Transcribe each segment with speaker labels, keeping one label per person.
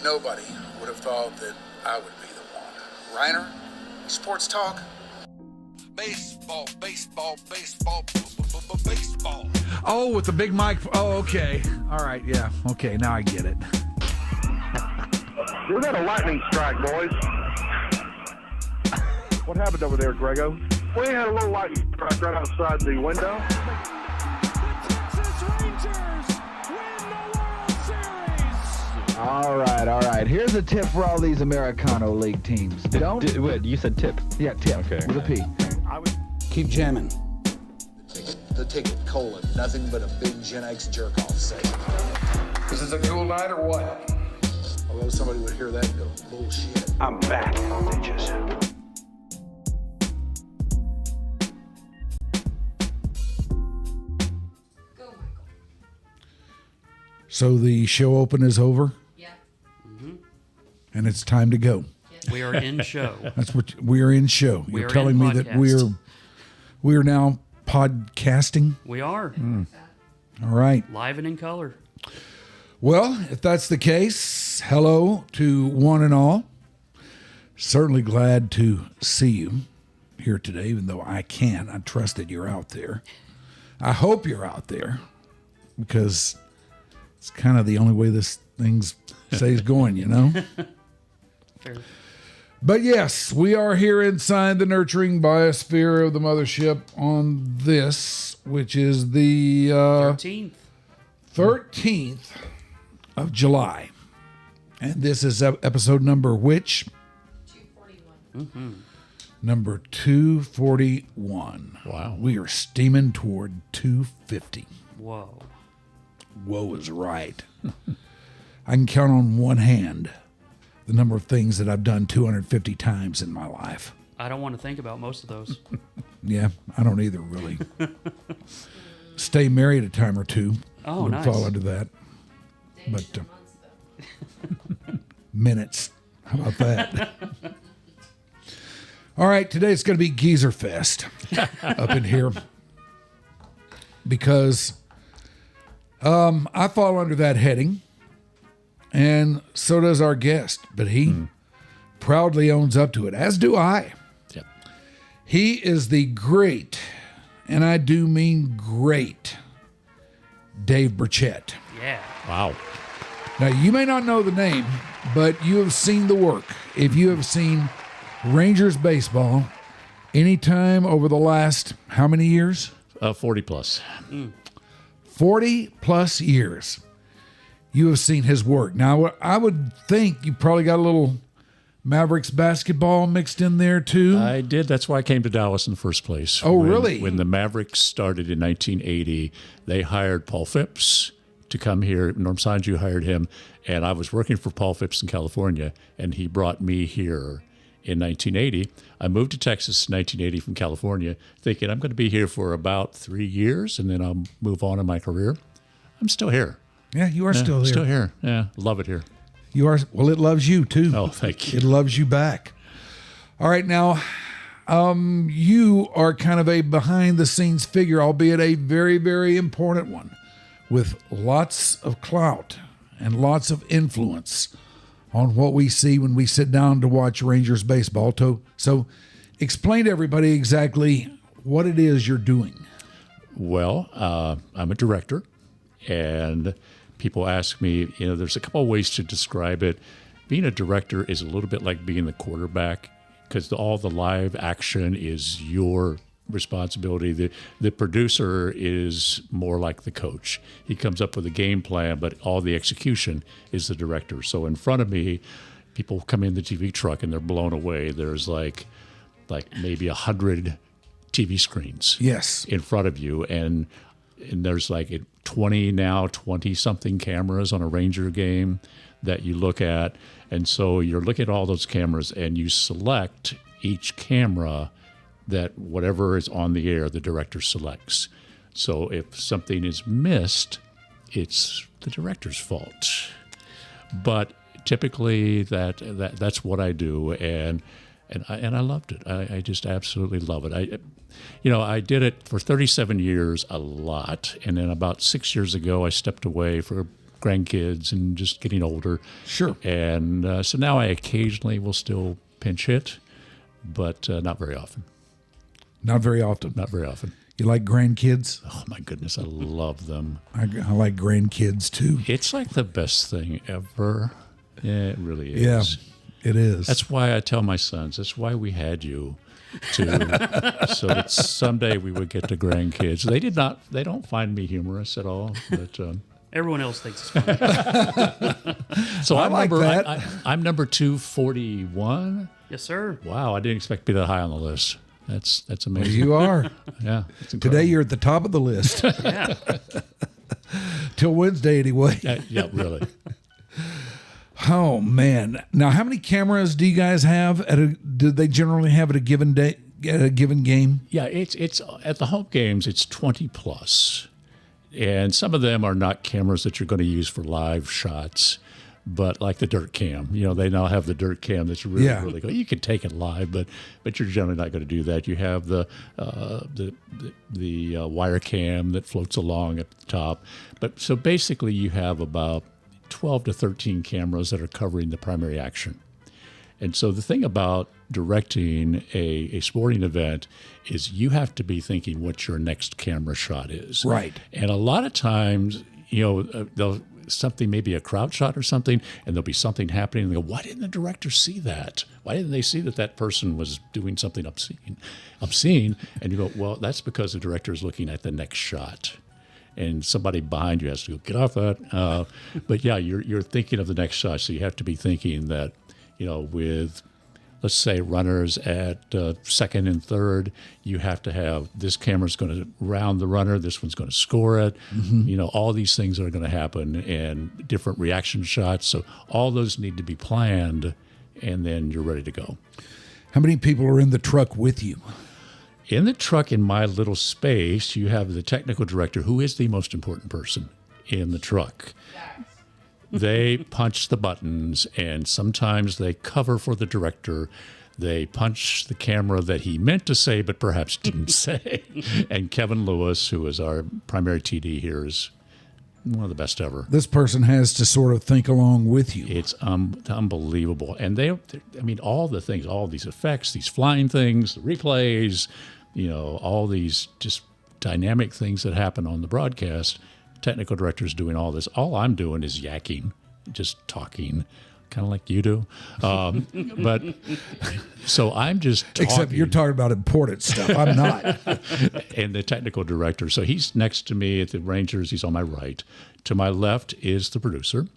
Speaker 1: Nobody would have thought that I would be the one. Rhyner, sports talk. Baseball, baseball, baseball, baseball.
Speaker 2: Oh, with the big mic. Oh, okay. All right, yeah. Okay, now I get it.
Speaker 3: We got a lightning strike, boys. What happened over there, Grego? We had a little lightning strike right outside the window.
Speaker 4: All right. Here's a tip for all these Americano League teams.
Speaker 5: Wait, you said tip?
Speaker 4: Yeah, tip.
Speaker 5: Okay.
Speaker 4: With a P.
Speaker 6: Keep jamming.
Speaker 7: The ticket, colon, nothing but a big Gen X jerk-off session.
Speaker 1: This is a cool night or what? Although somebody would hear that and go, bullshit.
Speaker 6: I'm back, bitches.
Speaker 2: So the show open is over?
Speaker 8: Yeah.
Speaker 2: And it's time to go.
Speaker 9: We are in show.
Speaker 2: That's what we are in show.
Speaker 9: We
Speaker 2: You're
Speaker 9: are
Speaker 2: telling
Speaker 9: in
Speaker 2: me that
Speaker 9: podcast.
Speaker 2: we are now podcasting?
Speaker 9: We are.
Speaker 2: All right.
Speaker 9: Live and in color.
Speaker 2: Well, if that's the case, hello to one and all. Certainly glad to see you here today, even though I can't. I trust that you're out there. I hope you're out there because it's kind of the only way this thing stays going, you know?
Speaker 9: Fair.
Speaker 2: But yes, we are here inside the nurturing biosphere of the mothership on this, which is the 13th of July. And this is episode number which?
Speaker 8: 241.
Speaker 2: Number 241.
Speaker 5: Wow.
Speaker 2: We are steaming toward 250.
Speaker 9: Whoa.
Speaker 2: Whoa is right. I can count on one hand the number of things that I've done 250 times in my life.
Speaker 9: I don't want to think about most of those.
Speaker 2: Yeah, I don't either, really. Stay married a time or two.
Speaker 9: Oh,
Speaker 2: would
Speaker 9: nice.
Speaker 2: fall into that.
Speaker 8: Days
Speaker 2: But
Speaker 8: and months, though.
Speaker 2: minutes. How about that? All right, today it's going to be Geezer Fest up in here because I fall under that heading, and so does our guest, but he proudly owns up to it, as do I.
Speaker 5: Yep.
Speaker 2: He is the great, and I do mean great, Dave Burchett.
Speaker 9: Yeah.
Speaker 5: Wow.
Speaker 2: Now, you may not know the name, but you have seen the work. If you have seen Rangers baseball anytime over the last, how many years?
Speaker 5: 40 plus.
Speaker 2: 40 plus years. You have seen his work. Now, I would think you probably got a little Mavericks basketball mixed in there too.
Speaker 5: I did. That's why I came to Dallas in the first place.
Speaker 2: Oh, really?
Speaker 5: When the Mavericks started in 1980, they hired Paul Phipps to come here. Norm Sanju hired him, and I was working for Paul Phipps in California, and he brought me here in 1980. I moved to Texas in 1980 from California, thinking I'm going to be here for about 3 years, and then I'll move on in my career. I'm still here.
Speaker 2: Yeah, you are still here.
Speaker 5: Still here. Yeah, love it here.
Speaker 2: You are. Well, it loves you too.
Speaker 5: Oh, thank you.
Speaker 2: It loves you back. All right, now, you are kind of a behind-the-scenes figure, albeit a very, very important one, with lots of clout and lots of influence on what we see when we sit down to watch Rangers baseball. So explain to everybody exactly what it is you're doing.
Speaker 5: Well, I'm a director, and people ask me, there's a couple of ways to describe it. Being a director is a little bit like being the quarterback because all the live action is your responsibility. The producer is more like the coach. He comes up with a game plan, but all the execution is the director. So in front of me, people come in the TV truck and they're blown away. There's like maybe 100 TV screens
Speaker 2: Yes.
Speaker 5: in front of you, and there's like 20-something cameras on a Ranger game that you look at. And so you're looking at all those cameras and you select each camera that whatever is on the air, the director selects. So if something is missed, it's the director's fault. But typically that's what I do, and I loved it. I just absolutely love it. I did it for 37 years, a lot, and then about 6 years ago, I stepped away for grandkids and just getting older.
Speaker 2: Sure.
Speaker 5: And so now I occasionally will still pinch hit, but not very often.
Speaker 2: Not very often.
Speaker 5: Not very often.
Speaker 2: You like grandkids?
Speaker 5: Oh, my goodness. I love them.
Speaker 2: I like grandkids too.
Speaker 5: It's like the best thing ever. Yeah, it really is.
Speaker 2: Yeah, it is.
Speaker 5: That's why I tell my sons, that's why we had you. So that someday we would get to grandkids. They don't find me humorous at all, but
Speaker 9: Everyone else thinks it's funny.
Speaker 5: so
Speaker 2: I like that.
Speaker 5: I'm number 241.
Speaker 9: Yes, sir.
Speaker 5: Wow, I didn't expect to be that high on the list. That's amazing.
Speaker 2: You are.
Speaker 5: Yeah. It's
Speaker 2: Today you're at the top of the list.
Speaker 9: Yeah.
Speaker 2: Till Wednesday anyway.
Speaker 5: yeah, really.
Speaker 2: Oh man! Now, how many cameras do you guys have? Do they generally have at a given day, at a given game?
Speaker 5: Yeah, it's at the home games. It's 20 plus, and some of them are not cameras that you're going to use for live shots, but like the dirt cam. They now have the dirt cam that's really good. You can take it live, but you're generally not going to do that. You have the wire cam that floats along at the top, but so basically you have about 12 to 13 cameras that are covering the primary action. And so the thing about directing a sporting event is you have to be thinking what your next camera shot is.
Speaker 2: Right.
Speaker 5: And a lot of times, they'll something, maybe a crowd shot or something, and there'll be something happening, and they go, why didn't the director see that? Why didn't they see that person was doing something obscene? And you go, well, that's because the director is looking at the next shot. And somebody behind you has to go, get off that. But yeah, you're thinking of the next shot. So you have to be thinking that, with, let's say, runners at second and third, you have to have this camera's going to round the runner, this one's going to score it. Mm-hmm. All these things are going to happen, and different reaction shots. So all those need to be planned, and then you're ready to go.
Speaker 2: How many people are in the truck with you?
Speaker 5: In the truck, in my little space, you have the technical director, who is the most important person in the truck. They punch the buttons, and sometimes they cover for the director. They punch the camera that he meant to say but perhaps didn't say. And Kevin Lewis, who is our primary TD here, is one of the best ever.
Speaker 2: This person has to sort of think along with you.
Speaker 5: It's unbelievable. And all the things, all these effects, these flying things, the replays, all these just dynamic things that happen on the broadcast. Technical director's doing all this. All I'm doing is yakking, just talking, kind of like you do. But so I'm just talking.
Speaker 2: Except you're talking about important stuff. I'm not.
Speaker 5: And the technical director. So he's next to me at the Rangers. He's on my right. To my left is the producer.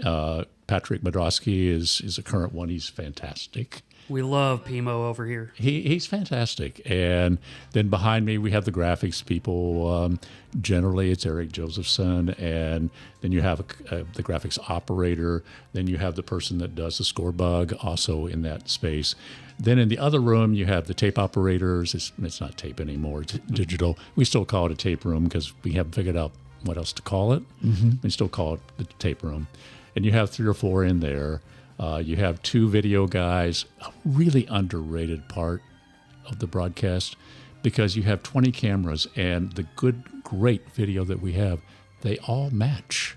Speaker 5: Patrick Madrosky is a current one. He's fantastic.
Speaker 9: We love Pimo over here.
Speaker 5: He's fantastic. And then behind me, we have the graphics people. Generally, it's Eric Josephson. And then you have the graphics operator. Then you have the person that does the score bug, also in that space. Then in the other room, you have the tape operators. It's not tape anymore. It's digital. We still call it a tape room because we haven't figured out what else to call it. Mm-hmm. We still call it the tape room. And you have 3 or 4 in there. You have 2 video guys, a really underrated part of the broadcast, because you have 20 cameras, and the great video that we have, they all match.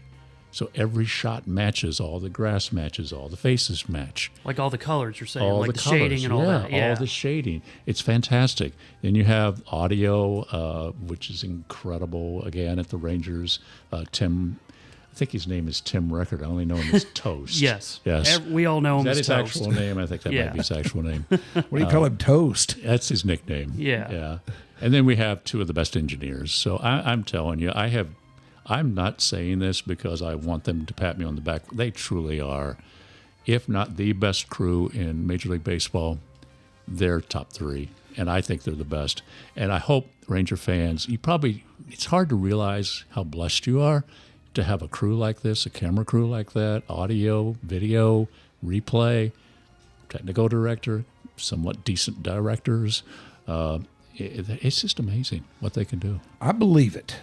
Speaker 5: So every shot matches, all the grass matches, all the faces match.
Speaker 9: Like all the colors you're saying,
Speaker 5: all
Speaker 9: like
Speaker 5: the
Speaker 9: shading and all that. Yeah,
Speaker 5: all the shading. It's fantastic. Then you have audio, which is incredible, again, at the Rangers. Tim, I think his name is Tim Record. I only know him as Toast.
Speaker 9: Yes.
Speaker 5: Yes.
Speaker 9: We all know him as
Speaker 5: Is that his actual name? I think that might be his actual name.
Speaker 2: What do you call him? Toast?
Speaker 5: That's his nickname.
Speaker 9: Yeah.
Speaker 5: Yeah. And then we have 2 of the best engineers. So I'm telling you, I'm not saying this because I want them to pat me on the back. They truly are, if not the best crew in Major League Baseball, they're top 3. And I think they're the best. And I hope Ranger fans, it's hard to realize how blessed you are to have a crew like this, a camera crew like that, audio, video, replay, technical director, somewhat decent directors. It's just amazing what they can do.
Speaker 2: I believe it.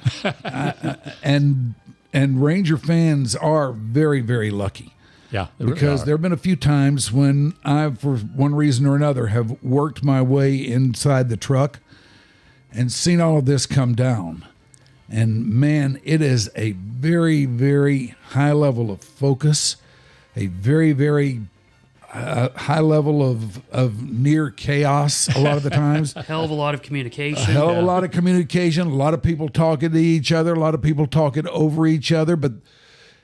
Speaker 2: And Ranger fans are very, very lucky.
Speaker 5: Yeah,
Speaker 2: because there have been a few times when I, for one reason or another, have worked my way inside the truck and seen all of this come down. And man, it is a very, very high level of focus, a very, very high level of near chaos a lot of the times.
Speaker 9: A hell of a lot of communication.
Speaker 2: A hell of a lot of communication, a lot of people talking to each other, a lot of people talking over each other, but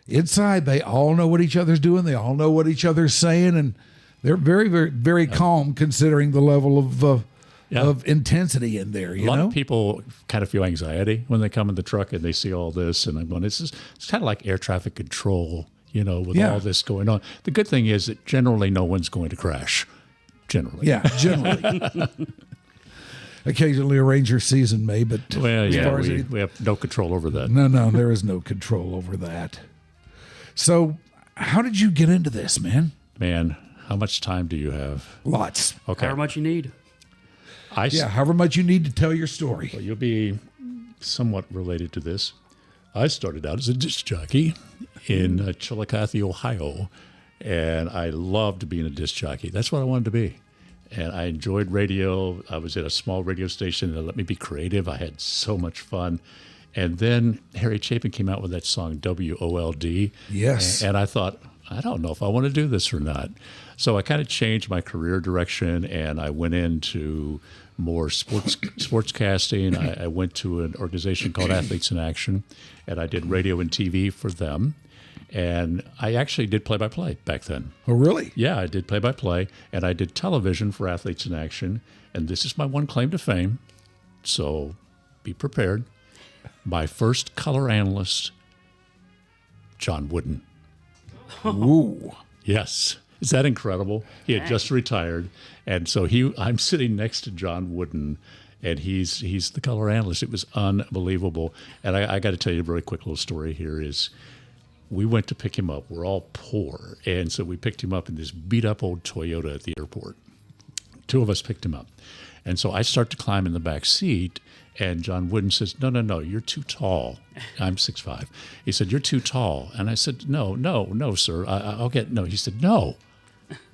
Speaker 2: inside they all know what each other's doing. They all know what each other's saying, and they're very, very, very calm considering the level of intensity in there.
Speaker 5: A lot of people kind of feel anxiety when they come in the truck and they see all this, and I'm going, it's kind of like air traffic control, with all this going on. The good thing is that generally no one's going to crash. Generally.
Speaker 2: Yeah, generally. Occasionally a Ranger season may, but
Speaker 5: we have no control over that.
Speaker 2: No, there is no control over that. So how did you get into this, man?
Speaker 5: Man, how much time do you have?
Speaker 2: Lots.
Speaker 5: Okay.
Speaker 9: However much you need.
Speaker 2: However much you need to tell your story.
Speaker 5: Well, you'll be somewhat related to this. I started out as a disc jockey in Chillicothe, Ohio, and I loved being a disc jockey. That's what I wanted to be. And I enjoyed radio. I was at a small radio station that let me be creative. I had so much fun. And then Harry Chapin came out with that song, WOLD.
Speaker 2: Yes.
Speaker 5: And I thought, I don't know if I want to do this or not. So I kind of changed my career direction, and I went into more sportscasting. I went to an organization called Athletes in Action, and I did radio and TV for them. And I actually did play-by-play back then.
Speaker 2: Oh, really?
Speaker 5: Yeah, I did play-by-play, and I did television for Athletes in Action. And this is my one claim to fame, so be prepared. My first color analyst, John Wooden.
Speaker 2: Ooh.
Speaker 5: Yes. Is that incredible? He had just retired. And so I'm sitting next to John Wooden, and he's the color analyst. It was unbelievable. And I got to tell you a very quick little story here is we went to pick him up. We're all poor. And so we picked him up in this beat up old Toyota at the airport. Two of us picked him up. And so I start to climb in the back seat, and John Wooden says, no, you're too tall. I'm 6'5". He said, you're too tall. And I said, no, sir. I'll get, no. He said, no,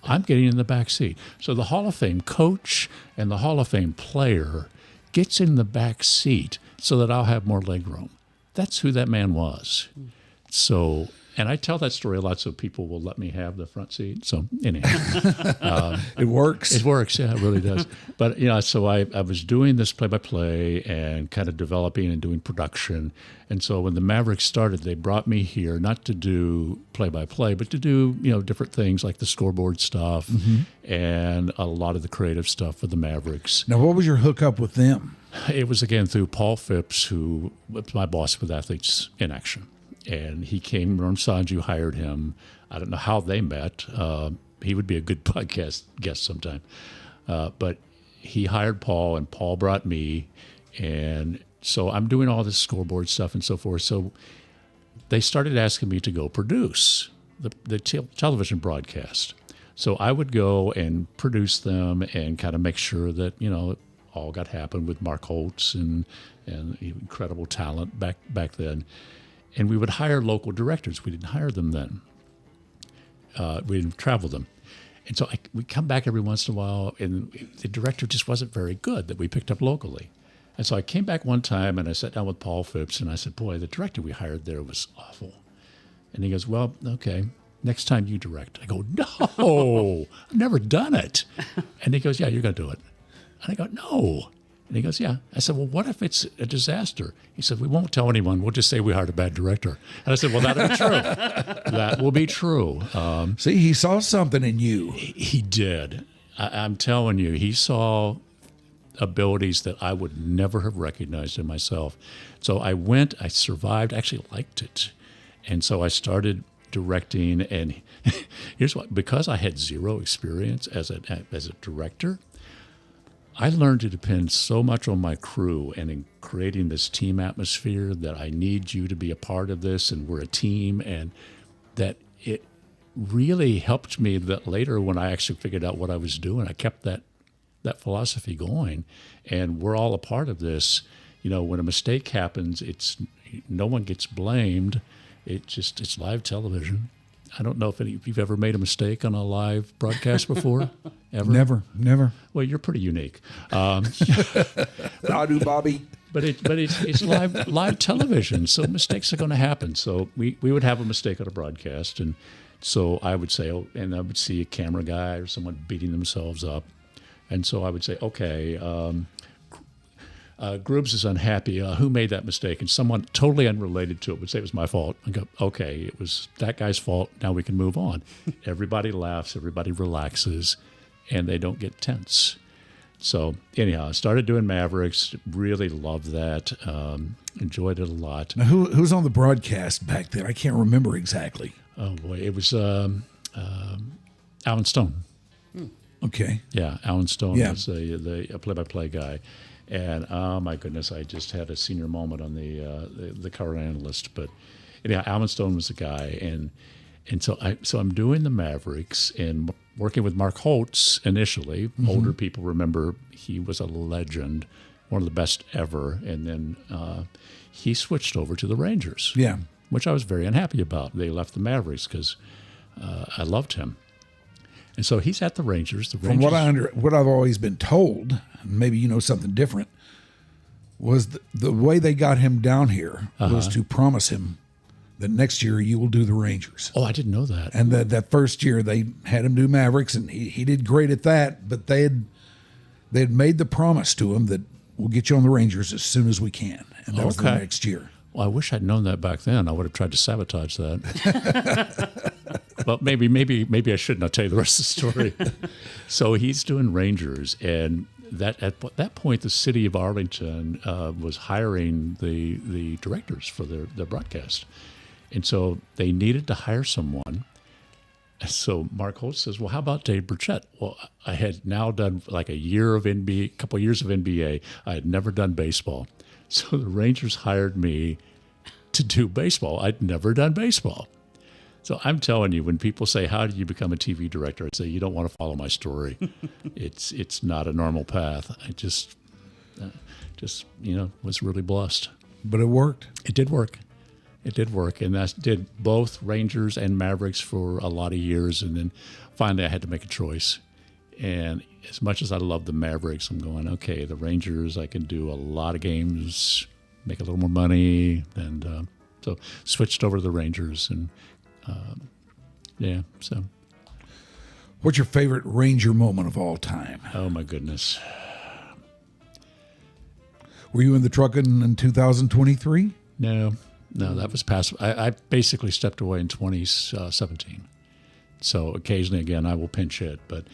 Speaker 5: I'm getting in the back seat. So the Hall of Fame coach and the Hall of Fame player gets in the back seat so that I'll have more leg room. That's who that man was. So, and I tell that story a lot so people will let me have the front seat. So anyhow.
Speaker 2: It works.
Speaker 5: It works, yeah, it really does. But, so I was doing this play-by-play and kind of developing and doing production. And so when the Mavericks started, they brought me here not to do play-by-play, but to do, different things like the scoreboard stuff and a lot of the creative stuff for the Mavericks.
Speaker 2: Now, what was your hookup with them?
Speaker 5: It was, again, through Paul Phipps, who was my boss with Athletes in Action. And he came, Norm Sanju hired him. I don't know how they met. He would be a good podcast guest sometime. But he hired Paul, and Paul brought me. And so I'm doing all this scoreboard stuff and so forth. So they started asking me to go produce the television broadcast. So I would go and produce them and kind of make sure that, it all got happened with Mark Holtz and incredible talent back then. And we would hire local directors. We didn't hire them then. We didn't travel them. And so we come back every once in a while, and the director just wasn't very good that we picked up locally. And so I came back one time, and I sat down with Paul Phipps, and I said, boy, the director we hired there was awful. And he goes, well, okay, next time you direct. I go, no, I've never done it. And he goes, yeah, you're going to do it. And I go, no. And he goes, yeah. I said, well, what if it's a disaster? He said, we won't tell anyone. We'll just say we hired a bad director. And I said, well, that'll be true. That will be true.
Speaker 2: See, he saw something in you.
Speaker 5: He did. I'm telling you, he saw abilities that I would never have recognized in myself. So I went, I survived, actually liked it. And so I started directing. And here's what, because I had zero experience as a director, I learned to depend so much on my crew and in creating this team atmosphere that I need you to be a part of this and we're a team, and that it really helped me that later when I actually figured out what I was doing, I kept that philosophy going, and we're all a part of this. When a mistake happens, it's no one gets blamed. It's live television. I don't know if you've ever made a mistake on a live broadcast before. Ever?
Speaker 2: Never.
Speaker 5: Well, you're pretty unique.
Speaker 2: I do, Bobby.
Speaker 5: it's live television, so mistakes are going to happen. So we would have a mistake on a broadcast, and so I would say, and I would see a camera guy or someone beating themselves up, and so I would say, okay, Grubbs is unhappy. Who made that mistake? And someone totally unrelated to it would say it was my fault. I go, okay, it was that guy's fault. Now we can move on. Everybody laughs, everybody relaxes, and they don't get tense. So anyhow, I started doing Mavericks. Really loved that. Enjoyed it a lot.
Speaker 2: Now, who's on the broadcast back then? I can't remember exactly.
Speaker 5: Oh boy, it was Alan Stone.
Speaker 2: Okay.
Speaker 5: Yeah, Alan Stone
Speaker 2: Yeah.
Speaker 5: was the play-by-play guy, and oh my goodness, I just had a senior moment on the color analyst. But anyhow, Alan Stone was the guy, and so I'm doing the Mavericks and working with Mark Holtz initially.
Speaker 2: Mm-hmm.
Speaker 5: Older people remember he was a legend, one of the best ever, and then he switched over to the Rangers.
Speaker 2: Yeah.
Speaker 5: Which I was very unhappy about. They left the Mavericks because I loved him. And so he's at the Rangers.
Speaker 2: From what I've always been told, maybe you know something different, was the way they got him down here was to promise him that next year you will do the Rangers.
Speaker 5: Oh, I didn't know that.
Speaker 2: And that first year they had him do Mavericks, and he did great at that. But they had made the promise to him that we'll get you on the Rangers as soon as we can, and that was the next year.
Speaker 5: Well, I wish I'd known that back then. I would have tried to sabotage that. Well, maybe I shouldn't. I'll tell you the rest of the story. So he's doing Rangers, and that at that point, the city of Arlington was hiring the directors for their broadcast, and so they needed to hire someone. So Mark Holtz says, "Well, how about Dave Burchett?" Well, I had now done like a couple of years of NBA. I had never done baseball. So the Rangers hired me to do baseball. I'd never done baseball. So I'm telling you, when people say, how do you become a TV director? I'd say, you don't want to follow my story. It's not a normal path. I just was really blessed.
Speaker 2: But it worked.
Speaker 5: It did work. It did work. And I did both Rangers and Mavericks for a lot of years. And then finally I had to make a choice. And as much as I love the Mavericks, I'm going, okay, the Rangers, I can do a lot of games, make a little more money. And so switched over to the Rangers. And so.
Speaker 2: What's your favorite Ranger moment of all time?
Speaker 5: Oh, my goodness.
Speaker 2: Were you in the truck in 2023?
Speaker 5: No, that was past. I basically stepped away in 2017. So occasionally, again, I will pinch hit. But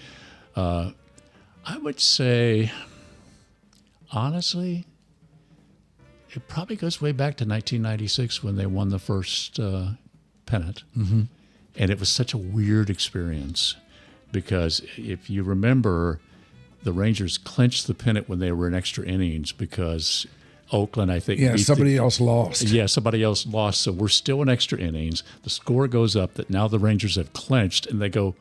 Speaker 5: I would say, honestly, it probably goes way back to 1996 when they won the first pennant. Mm-hmm. And it was such a weird experience because if you remember, the Rangers clinched the pennant when they were in extra innings because Oakland, I think.
Speaker 2: Yeah, somebody else lost.
Speaker 5: Yeah, somebody else lost. So we're still in extra innings. The score goes up that now the Rangers have clinched, and they go,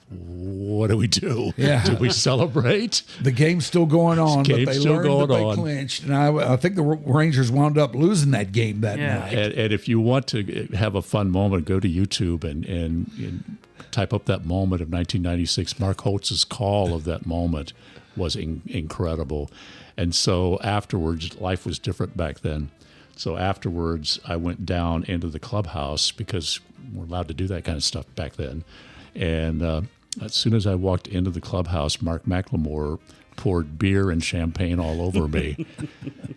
Speaker 5: what do we do?
Speaker 2: Yeah.
Speaker 5: Do we celebrate?
Speaker 2: The game's still going on, but they learned that they clinched. And I think the Rangers wound up losing that game that night.
Speaker 5: And if you want to have a fun moment, go to YouTube and type up that moment of 1996. Mark Holtz's call of that moment was incredible. And so afterwards, life was different back then. So afterwards, I went down into the clubhouse because we're allowed to do that kind of stuff back then. And as soon as I walked into the clubhouse, Mark McLemore poured beer and champagne all over me.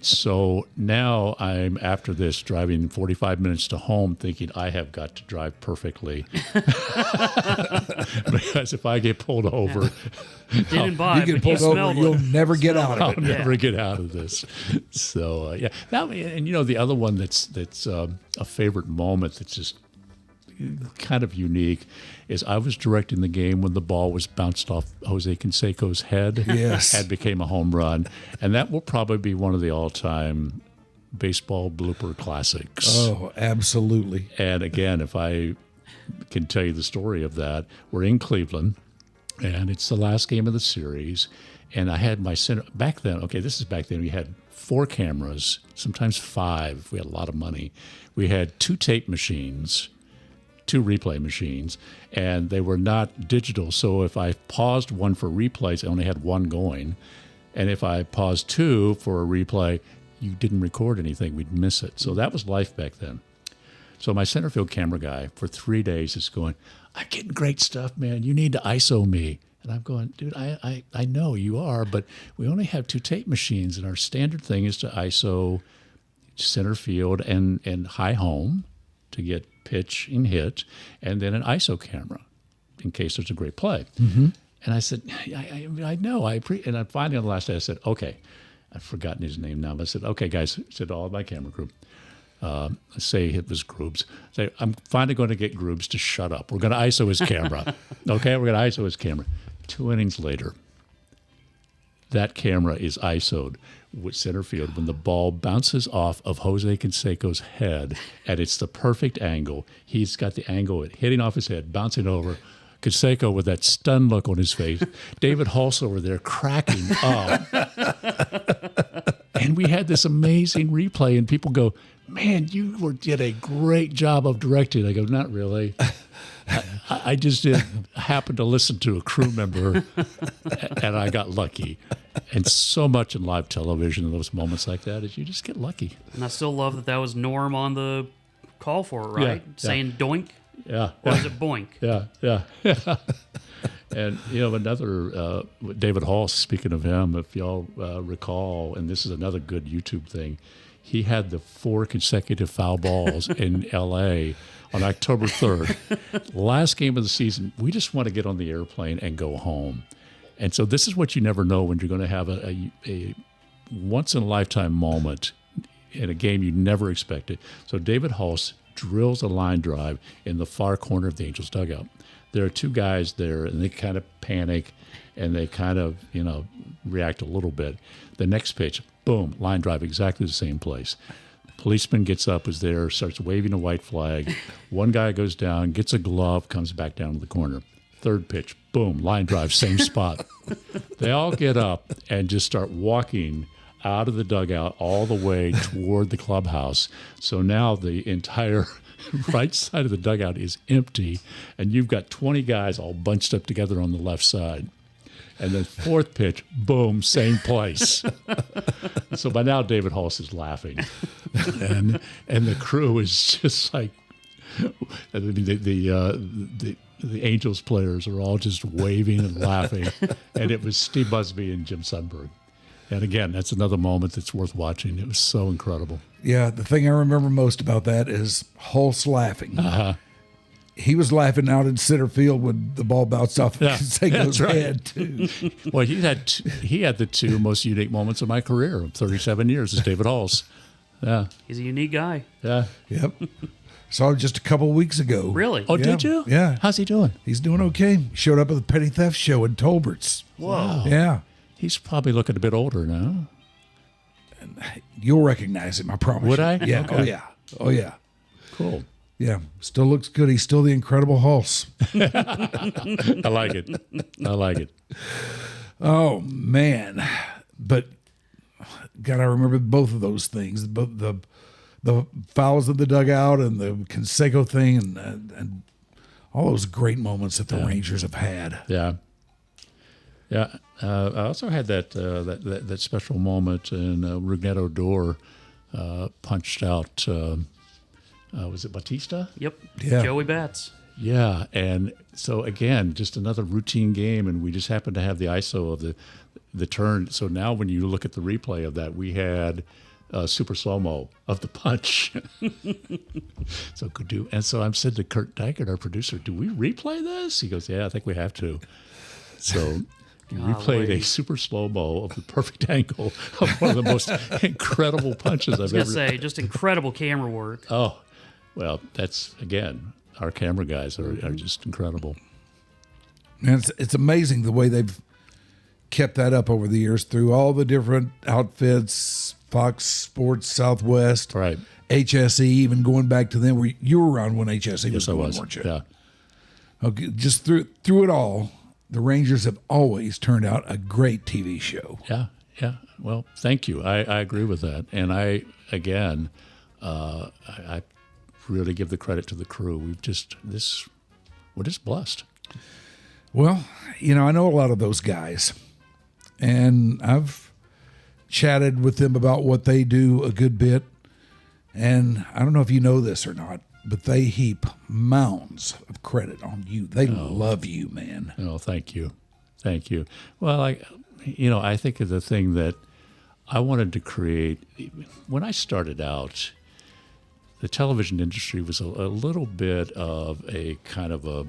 Speaker 5: So now I'm, after this, driving 45 minutes to home thinking I have got to drive perfectly. Because if I get pulled over,
Speaker 2: you get pulled over, you'll never get out of it.
Speaker 5: I'll never get out of this. So, yeah. Now, and the other one that's a favorite moment that's just kind of unique is I was directing the game when the ball was bounced off Jose Canseco's head.
Speaker 2: Yes.
Speaker 5: And became a home run. And that will probably be one of the all-time baseball blooper classics.
Speaker 2: Oh, absolutely.
Speaker 5: And again, if I can tell you the story of that, we're in Cleveland, and it's the last game of the series. And I had my center back then. Okay, this is back then. We had 4 cameras, sometimes 5. We had a lot of money. We had 2 tape machines, 2 replay machines, and they were not digital. So if I paused one for replays, I only had one going. And if I paused 2 for a replay, you didn't record anything, we'd miss it. So that was life back then. So my center field camera guy for 3 days is going, I'm getting great stuff, man. You need to ISO me. And I'm going, dude, I know you are, but we only have 2 tape machines, and our standard thing is to ISO center field and high home to get pitch and hit, and then an ISO camera in case there's a great play. Mm-hmm. And I said, I know. And I finally on the last day, I said, okay. I've forgotten his name now, but I said, okay, guys, I said to all of my camera group, say it was Groobs. Say, I'm finally going to get Groobs to shut up. We're going to ISO his camera. Okay, we're going to ISO his camera. 2 innings later, that camera is ISO'd with center field when the ball bounces off of Jose Canseco's head, and it's the perfect angle. He's got the angle hitting off his head, bouncing over. Canseco with that stunned look on his face. David Hulse over there cracking up. And we had this amazing replay, and people go, man, you did a great job of directing. I go, not really. I just happened to listen to a crew member, and I got lucky. And so much in live television, in those moments like that, is you just get lucky.
Speaker 9: And I still love that was Norm on the call for it, right?
Speaker 5: Yeah,
Speaker 9: Saying doink.
Speaker 5: Yeah.
Speaker 9: Or is it boink?
Speaker 5: Yeah. And, another, David Hall, speaking of him, if y'all recall, and this is another good YouTube thing, he had the 4 consecutive foul balls in L.A. on October 3rd. Last game of the season, we just want to get on the airplane and go home. And so this is what you never know when you're going to have a once-in-a-lifetime moment in a game you never expected. So David Hulse drills a line drive in the far corner of the Angels dugout. There are 2 guys there, and they kind of panic, and they kind of, react a little bit. The next pitch, boom, line drive, exactly the same place. Policeman gets up, is there, starts waving a white flag. One guy goes down, gets a glove, comes back down to the corner. Third pitch, boom, line drive, same spot. They all get up and just start walking out of the dugout all the way toward the clubhouse. So now the entire right side of the dugout is empty, and you've got 20 guys all bunched up together on the left side. And then 4th pitch, boom, same place. So by now David Hulse is laughing, and the crew is just like, the Angels players are all just waving and laughing, and it was Steve Busby and Jim Sundberg. And again, that's another moment that's worth watching. It was so incredible.
Speaker 2: Yeah, the thing I remember most about that is Hulse laughing. Uh-huh. He was laughing out in center field when the ball bounced off Canseco's head, too.
Speaker 5: Well, he had the 2 most unique moments of my career of 37 years as David Hulse. Yeah.
Speaker 9: He's a unique guy.
Speaker 5: Yeah.
Speaker 2: Yep. Saw him just a couple of weeks ago.
Speaker 9: Really?
Speaker 5: Oh, did you?
Speaker 2: Yeah.
Speaker 5: How's he doing?
Speaker 2: He's doing okay. Showed up at the Petty Theft Show in Tolbert's.
Speaker 9: Whoa.
Speaker 5: Wow.
Speaker 2: Yeah.
Speaker 5: He's probably looking a bit older now.
Speaker 2: You'll recognize him, I promise.
Speaker 5: Would
Speaker 2: you.
Speaker 5: I?
Speaker 2: Yeah.
Speaker 5: Okay.
Speaker 2: Oh, yeah. Oh, yeah.
Speaker 5: Cool.
Speaker 2: Yeah. Still looks good. He's still the Incredible Hulse.
Speaker 5: I like it.
Speaker 2: Oh, man. But, God, I remember both of those things. The fouls of the dugout and the Canseco thing and all those great moments that the Rangers have had.
Speaker 5: Yeah. Yeah. I also had that special moment in Rougned Odor punched out, was it Batista?
Speaker 9: Yep.
Speaker 2: Yeah.
Speaker 9: Joey Bats.
Speaker 5: Yeah. And so, again, just another routine game, and we just happened to have the ISO of the turn. So now when you look at the replay of that, we had super slow-mo of the punch. So I'm said to Kurt Dykert, our producer, do we replay this? He goes, yeah, I think we have to. So we played a super slow-mo of the perfect angle of one of the most incredible punches I've ever.
Speaker 9: I was going to say, just incredible camera work.
Speaker 5: Oh, well, that's, again, our camera guys are just incredible.
Speaker 2: Man, it's amazing the way they've kept that up over the years through all the different outfits, Fox Sports, Southwest,
Speaker 5: Right.
Speaker 2: HSE, even going back to them. You were around when HSE was
Speaker 5: Yes, I
Speaker 2: going,
Speaker 5: was.
Speaker 2: weren't you?
Speaker 5: Yeah.
Speaker 2: Okay, just through it all, the Rangers have always turned out a great TV show.
Speaker 5: Yeah, yeah. Well, thank you. I agree with that. And I really give the credit to the crew. We're just blessed.
Speaker 2: Well, I know a lot of those guys, and I've chatted with them about what they do a good bit. And I don't know if you know this or not, but they heap mounds of credit on you. They love you, man.
Speaker 5: Oh, thank you. Thank you. Well, I think of the thing that I wanted to create. When I started out, the television industry was a little bit of a kind of a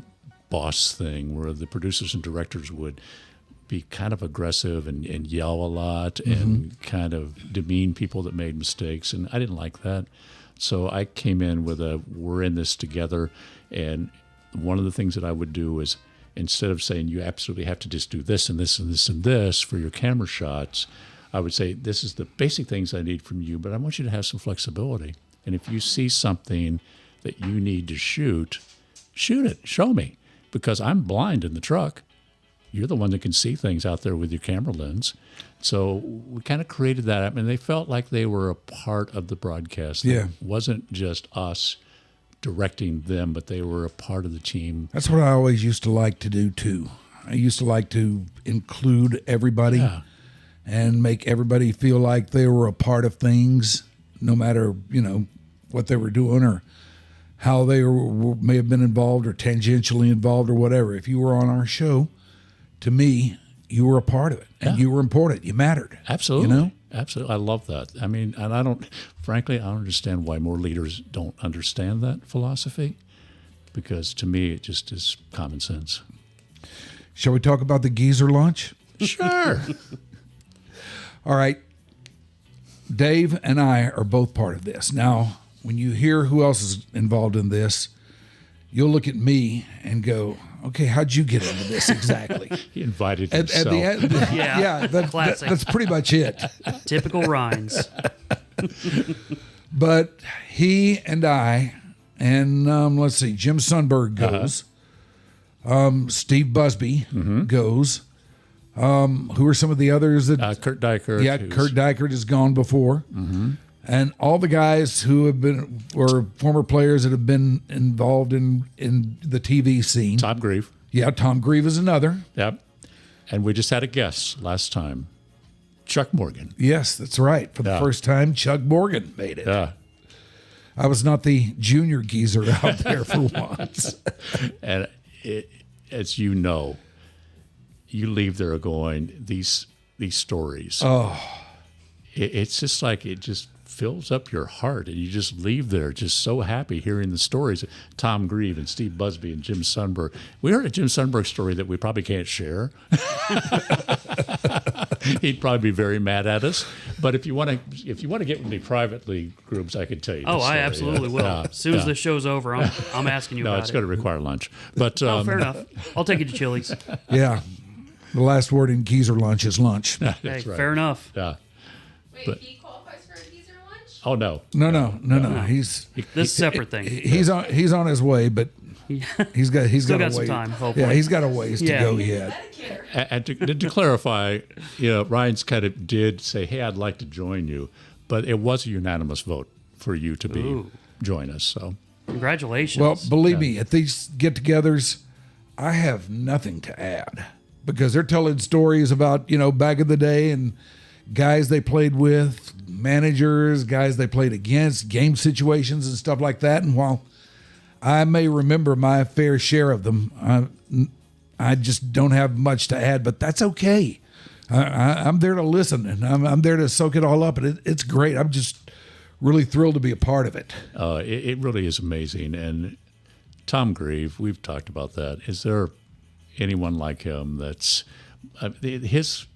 Speaker 5: boss thing where the producers and directors would be kind of aggressive and yell a lot and kind of demean people that made mistakes. And I didn't like that. So I came in with we're in this together. And one of the things that I would do is, instead of saying you absolutely have to just do this and this and this and this for your camera shots, I would say, this is the basic things I need from you, but I want you to have some flexibility. And if you see something that you need to shoot it, show me, because I'm blind in the truck. You're the one that can see things out there with your camera lens. So we kind of created that. I mean, they felt like they were a part of the broadcast.
Speaker 2: Yeah.
Speaker 5: It wasn't just us directing them, but they were a part of the team.
Speaker 2: That's what I always used to like to do, too. I used to like to include everybody and make everybody feel like they were a part of things, no matter, what they were doing or how they may have been involved or tangentially involved or whatever. If you were on our show, to me, you were a part of it, and you were important. You mattered.
Speaker 5: Absolutely. Absolutely. I love that. I mean, and frankly, I don't understand why more leaders don't understand that philosophy, because to me, it just is common sense.
Speaker 2: Shall we talk about the geezer launch?
Speaker 5: Sure.
Speaker 2: All right. Dave and I are both part of this. Now, when you hear who else is involved in this, you'll look at me and go, okay, how'd you get into this exactly?
Speaker 5: He invited himself.
Speaker 2: At the end, that's pretty much it.
Speaker 9: Typical Rhynes.
Speaker 2: But he and I, and let's see, Jim Sundberg goes. Steve Busby goes. Who are some of the others?
Speaker 5: Kurt Dykert.
Speaker 2: Yeah, Kurt Dykert has gone before. And all the guys who have been, or former players that have been involved in the TV scene.
Speaker 5: Tom Grieve.
Speaker 2: Yeah, Tom Grieve is another.
Speaker 5: Yep. And we just had a guest last time, Chuck Morgan.
Speaker 2: Yes, that's right. For the first time, Chuck Morgan made it.
Speaker 5: Yeah.
Speaker 2: I was not the junior geezer out there for once.
Speaker 5: And as you know, you leave there going, these stories.
Speaker 2: Oh.
Speaker 5: It's just like it just fills up your heart, and you just leave there just so happy hearing the stories of Tom Grieve and Steve Busby and Jim Sundberg. We heard a Jim Sundberg story that we probably can't share. He'd probably be very mad at us. But if you want to get with me privately, groups, I could tell you.
Speaker 9: Oh, I absolutely will. As soon as the show's over, I'm asking you about it.
Speaker 5: No, it's going to require lunch. But
Speaker 9: fair enough. I'll take you to Chili's.
Speaker 2: Yeah. The last word in geezer lunch is lunch.
Speaker 5: That's
Speaker 9: Hey,
Speaker 5: right.
Speaker 9: fair enough.
Speaker 5: Yeah.
Speaker 8: Wait, he qualifies for a geezer lunch?
Speaker 5: Oh no.
Speaker 2: No. He's
Speaker 9: This is a separate thing.
Speaker 2: he's on his way, but he's got
Speaker 9: Still
Speaker 2: a
Speaker 9: got some
Speaker 2: ways.
Speaker 9: time, hopefully.
Speaker 2: Yeah, he's got a ways to
Speaker 9: Yeah.
Speaker 2: go yet.
Speaker 5: And to clarify, Ryan's kind of did say, "Hey, I'd like to join you," but it was a unanimous vote for you to join us. So
Speaker 9: Congratulations.
Speaker 2: Well, believe me, at these get-togethers, I have nothing to add because they're telling stories about back in the day and guys they played with, managers, guys they played against, game situations and stuff like that. And while I may remember my fair share of them, I just don't have much to add, but that's okay. I'm there to listen, and I'm there to soak it all up, and it's great. I'm just really thrilled to be a part of it.
Speaker 5: it really is amazing. And Tom Grieve, we've talked about that. Is there anyone like him that's his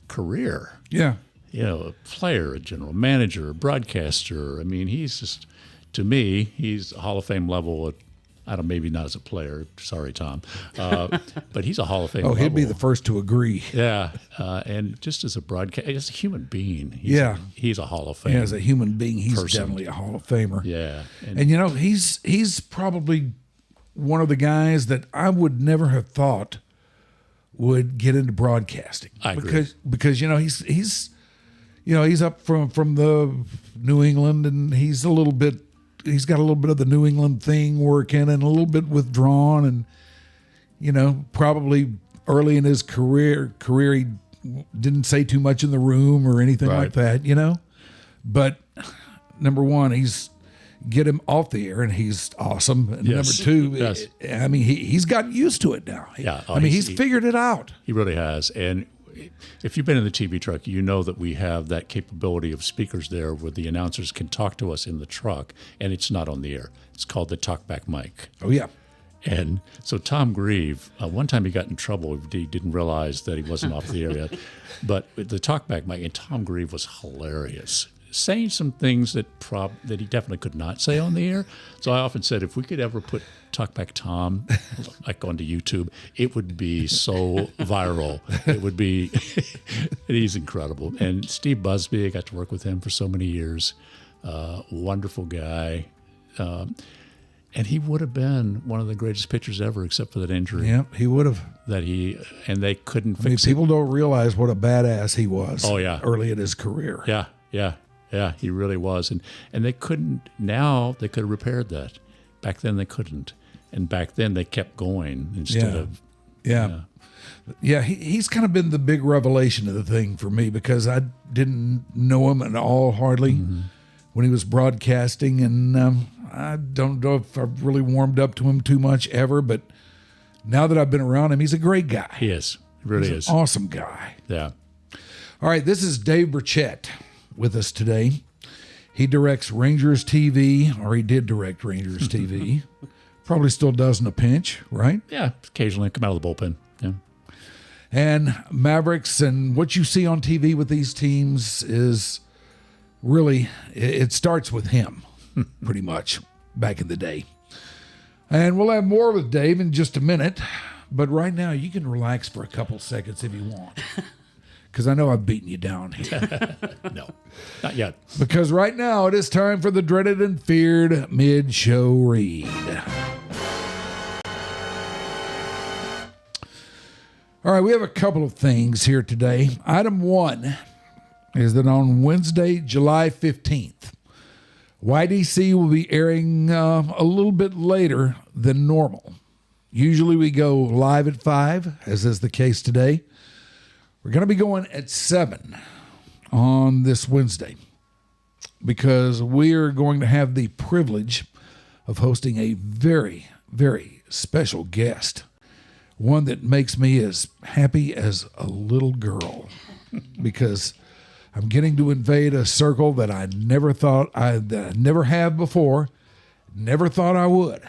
Speaker 5: career?
Speaker 2: Yeah.
Speaker 5: A player, a general manager, a broadcaster. I mean, he's just, to me, he's a Hall of Fame level. I don't, maybe not as a player. Sorry, Tom. But he's a Hall of Fame level.
Speaker 2: He'd be the first to agree.
Speaker 5: Yeah. And just as a broadcaster, as a human being, he's a Hall of Fame.
Speaker 2: Yeah, as a human being, he's
Speaker 5: person.
Speaker 2: definitely a Hall of Famer.
Speaker 5: Yeah.
Speaker 2: And he's probably one of the guys that I would never have thought would get into broadcasting.
Speaker 5: I agree.
Speaker 2: Because he's up from the New England, and he's got a little bit of the New England thing working, and a little bit withdrawn, and probably early in his career he didn't say too much in the room or anything like that, you know. But number one, get him off the air, and he's awesome. And number two, I mean, he's gotten used to it now.
Speaker 5: Yeah,
Speaker 2: I mean, he's figured it out.
Speaker 5: He really has. And if you've been in the TV truck, you know that we have that capability of speakers there where the announcers can talk to us in the truck, and it's not on the air. It's called the talkback mic.
Speaker 2: Oh, yeah.
Speaker 5: And so Tom Grieve, one time he got in trouble. He didn't realize that he wasn't off the air yet. But the talkback mic, and Tom Grieve was hilarious, saying some things that he definitely could not say on the air. So I often said, if we could ever put Talkback Tom like onto YouTube, it would be so viral. It would be, he's incredible. And Steve Busby, I got to work with him for so many years. Wonderful guy. And he would have been one of the greatest pitchers ever, except for that injury.
Speaker 2: Yeah, he would have.
Speaker 5: And they couldn't fix it.
Speaker 2: People don't realize what a badass he was.
Speaker 5: Oh, yeah.
Speaker 2: Early in his career.
Speaker 5: Yeah, he really was. And they couldn't, now they could have repaired that. Back then they couldn't. And back then they kept going instead of.
Speaker 2: Yeah. Yeah, he's kind of been the big revelation of the thing for me because I didn't know him at all, hardly, when he was broadcasting. And I don't know if I've really warmed up to him too much ever, but now that I've been around him, he's a great guy.
Speaker 5: He is. He really is.
Speaker 2: An awesome guy.
Speaker 5: Yeah.
Speaker 2: All right, this is Dave Burchett with us today. He directs Rangers TV, or he did direct Rangers TV. Probably still does in a pinch, right?
Speaker 5: Yeah, occasionally come out of the bullpen. Yeah.
Speaker 2: And Mavericks, and what you see on TV with these teams is really, it starts with him, pretty much, back in the day. And we'll have more with Dave in just a minute. But right now, you can relax for a couple seconds if you want. Because I know I've beaten you down here.
Speaker 5: No, not yet.
Speaker 2: Because right now, it is time for the dreaded and feared mid-show read. All right, we have a couple of things here today. Item one is that on Wednesday, July 15th, YDC will be airing a little bit later than normal. Usually we go live at 5, as is the case today. We're going to be going at 7 on this Wednesday because we are going to have the privilege of hosting a very, very special guest. One that makes me as happy as a little girl because I'm getting to invade a circle that I never thought I never have before, never thought I would.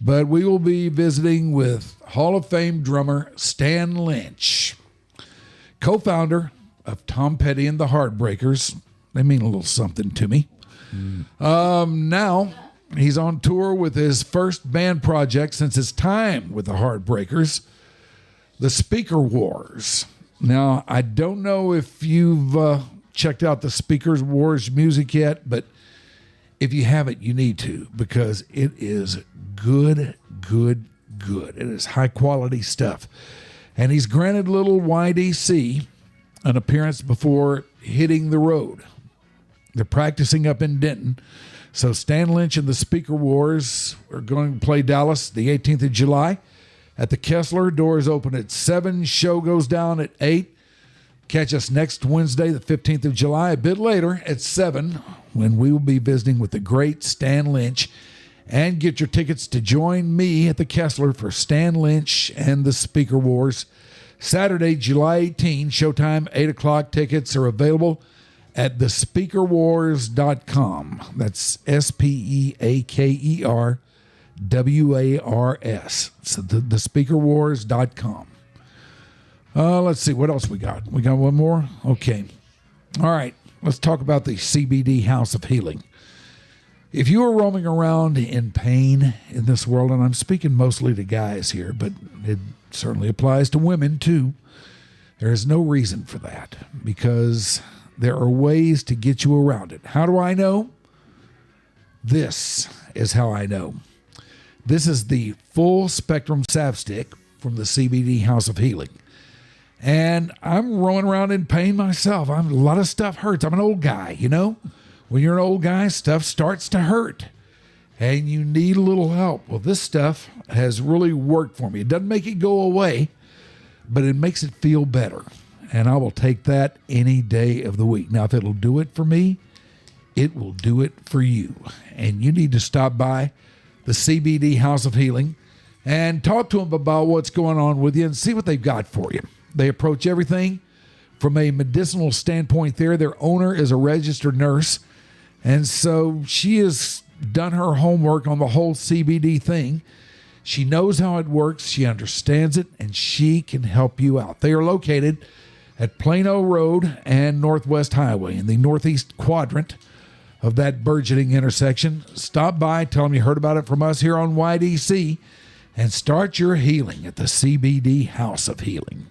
Speaker 2: But we will be visiting with Hall of Fame drummer Stan Lynch, co-founder of Tom Petty and the Heartbreakers. They mean a little something to me. Now he's on tour with his first band project since his time with the Heartbreakers, the Speaker Wars. Now, I don't know if you've checked out the Speaker Wars music yet, but if you haven't, you need to because it is good. It is high-quality stuff. And he's granted little YDC an appearance before hitting the road. They're practicing up in Denton. So Stan Lynch and the Speaker Wars are going to play Dallas the 18th of July at the Kessler. Doors open at 7. Show goes down at 8. Catch us next Wednesday, the 15th of July, a bit later at 7, when we will be visiting with the great Stan Lynch. And get your tickets to join me at the Kessler for Stan Lynch and the Speaker Wars. Saturday, July 18, showtime, 8 o'clock. Tickets are available at thespeakerwars.com. That's SPEAKERWARS. So thespeakerwars.com. Let's see, what else we got? We got one more? Okay. All right, let's talk about the CBD House of Healing. If you are roaming around in pain in this world, and I'm speaking mostly to guys here, but it certainly applies to women too, there is no reason for that because there are ways to get you around it. How do I know? This is how I know. This is the full spectrum salve stick from the CBD House of Healing. And I'm rolling around in pain myself. A lot of stuff hurts. I'm an old guy, you know? When you're an old guy, stuff starts to hurt. And you need a little help. Well, this stuff has really worked for me. It doesn't make it go away, but it makes it feel better. And I will take that any day of the week. Now, if it'll do it for me, it will do it for you. And you need to stop by the CBD House of Healing and talk to them about what's going on with you and see what they've got for you. They approach everything from a medicinal standpoint there. Their owner is a registered nurse. And so she has done her homework on the whole CBD thing. She knows how it works. She understands it, and she can help you out. They are located at Plano Road and Northwest Highway in the northeast quadrant of that burgeoning intersection. Stop by, tell them you heard about it from us here on YDC, and start your healing at the CBD House of Healing.